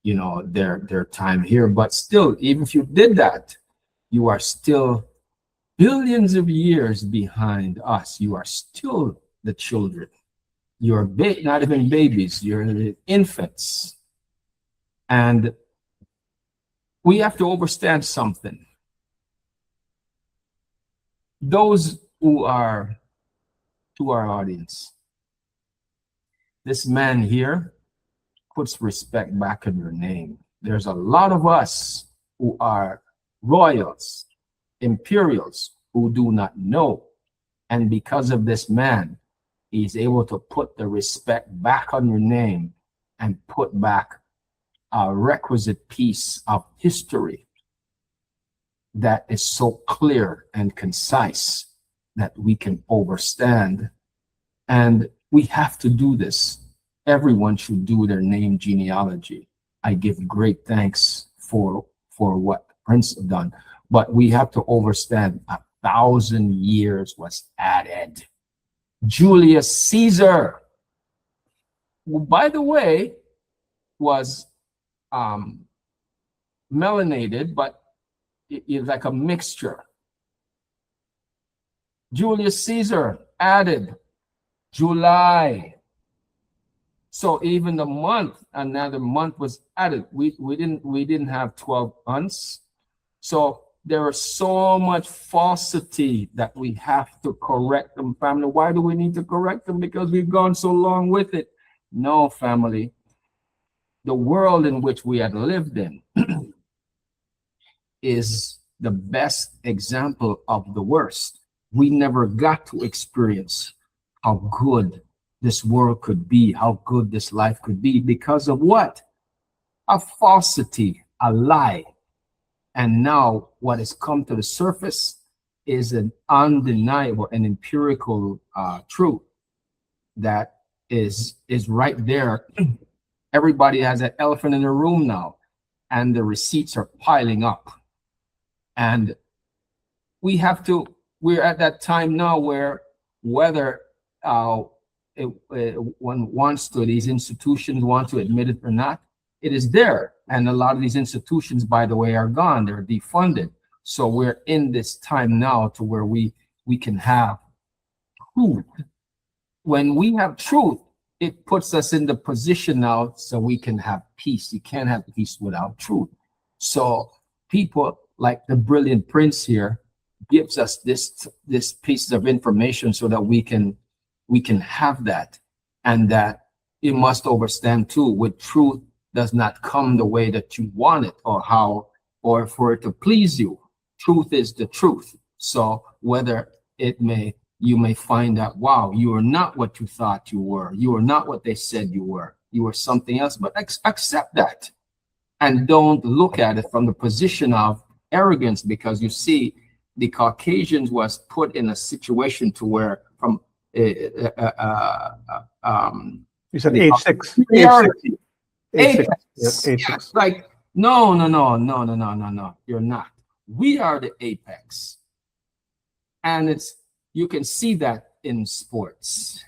you know, their time here. But still, even if you did that, you are still billions of years behind us. You are still the children. You're not even babies, you're the infants. And we have to understand something. Those who are, to our audience, this man here puts respect back in your name. There's a lot of us who are royals, Imperials, who do not know. And because of this man, he's able to put the respect back on your name and put back a requisite piece of history that is so clear and concise that we can understand. And we have to do this. Everyone should do their name genealogy. I give great thanks for what Prince have done. But we have to understand 1,000 years was added. Julius Caesar, who, by the way, was melanated, but it's like a mixture. Julius Caesar added July. So even the month, another month was added. We didn't have 12 months. So there is so much falsity that we have to correct them, family. Why do we need to correct them? Because we've gone so long with it. No, family. The world in which we had lived in is the best example of the worst. We never got to experience how good this world could be, how good this life could be, because of what? A falsity, a lie. And now what has come to the surface is an undeniable and empirical truth that is right there. Everybody has an elephant in the room now, and the receipts are piling up. And we're at that time now where whether one wants to, these institutions want to admit it or not, it is there. And a lot of these institutions, by the way, are gone. They're defunded. So we're in this time now to where we can have truth. When we have truth, it puts us in the position now so we can have peace. You can't have peace without truth. So people like the brilliant Prince here gives us this piece of information so that we can have that. And that you must understand too, with truth does not come the way that you want it or for it to please you. Truth is the truth. So whether you may find out, wow, you are not what you thought you were. You are not what they said you were. You were something else, but accept that. And don't look at it from the position of arrogance, because you see, the Caucasians was put in a situation to where from You said the age 6. superiority. Age 6. Apex. Yes, age Yes, 6. like no. You're not. We are the apex, and you can see that in sports,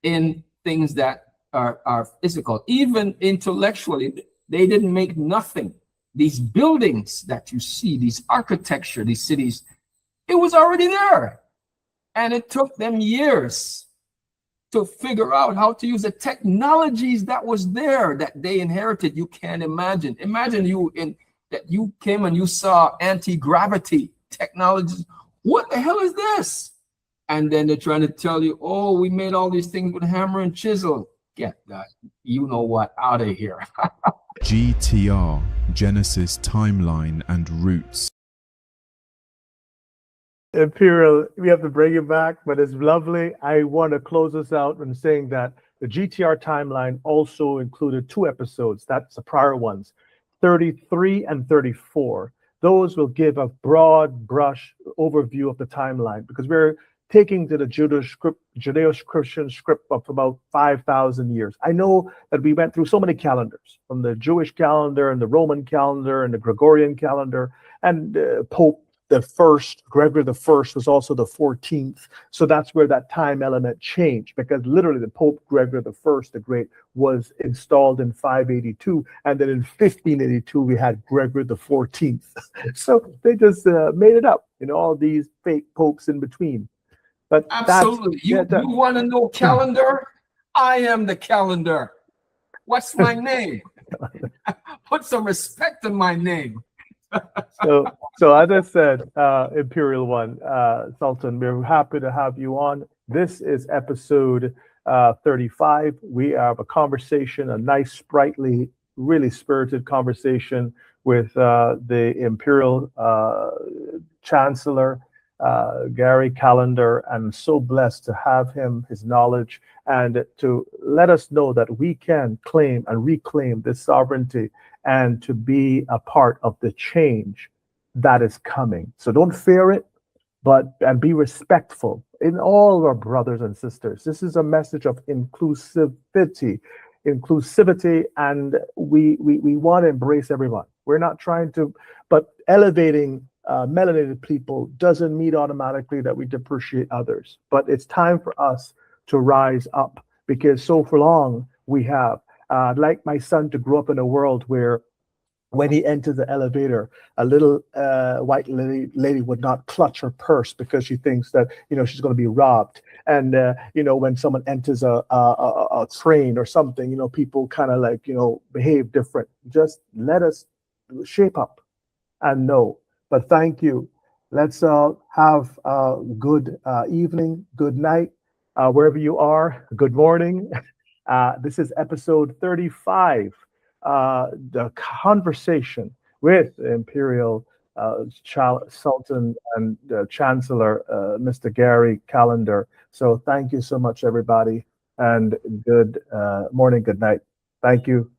in things that are physical, even intellectually. They didn't make nothing. These buildings that you see, these architecture, these cities, it was already there, and it took them years to figure out how to use the technologies that was there that they inherited. You can't imagine. Imagine that you came and you saw anti-gravity technologies. What the hell is this? And then they're trying to tell you, oh, we made all these things with hammer and chisel. Get that, you know what, out of here. GTR, Genesis Timeline and Roots. Imperial, we have to bring it back, but it's lovely. I want to close us out in saying that the GTR timeline also included 2 episodes. That's the prior ones, 33 and 34. Those will give a broad brush overview of the timeline, because we're taking to the Judeo-Christian script of about 5,000 years. I know that we went through so many calendars, from the Jewish calendar and the Roman calendar and the Gregorian calendar, and Pope the first, Gregory the First, was also the 14th. So that's where that time element changed, because literally the Pope Gregory the First, the Great, was installed in 582, and then in 1582 we had Gregory the 14th. So they just made it up, all these fake popes in between. But absolutely, you want to know calendar? I am the calendar. What's my name? Put some respect on my name. So as I said, Imperial One, Sultan, we're happy to have you on. This is episode 35. We have a conversation, a nice, sprightly, really spirited conversation with the Imperial Chancellor, Gary Callendar, and so blessed to have him, his knowledge, and to let us know that we can claim and reclaim this sovereignty and to be a part of the change that is coming. So don't fear it, and be respectful in all of our brothers and sisters. This is a message of inclusivity, and we want to embrace everyone. We're not trying to, but elevating melanated people doesn't mean automatically that we depreciate others. But it's time for us to rise up, because so for long we have. I'd like my son to grow up in a world where when he enters the elevator, a little white lady would not clutch her purse because she thinks that she's going to be robbed. And when someone enters a train or something, people kind of like behave different. Just let us shape up and know. But thank you. Let's have a good evening, good night, wherever you are. Good morning. This is episode 35. The conversation with Imperial Sultan and Chancellor Mr. Gary Callendar. So thank you so much, everybody, and good morning, good night. Thank you.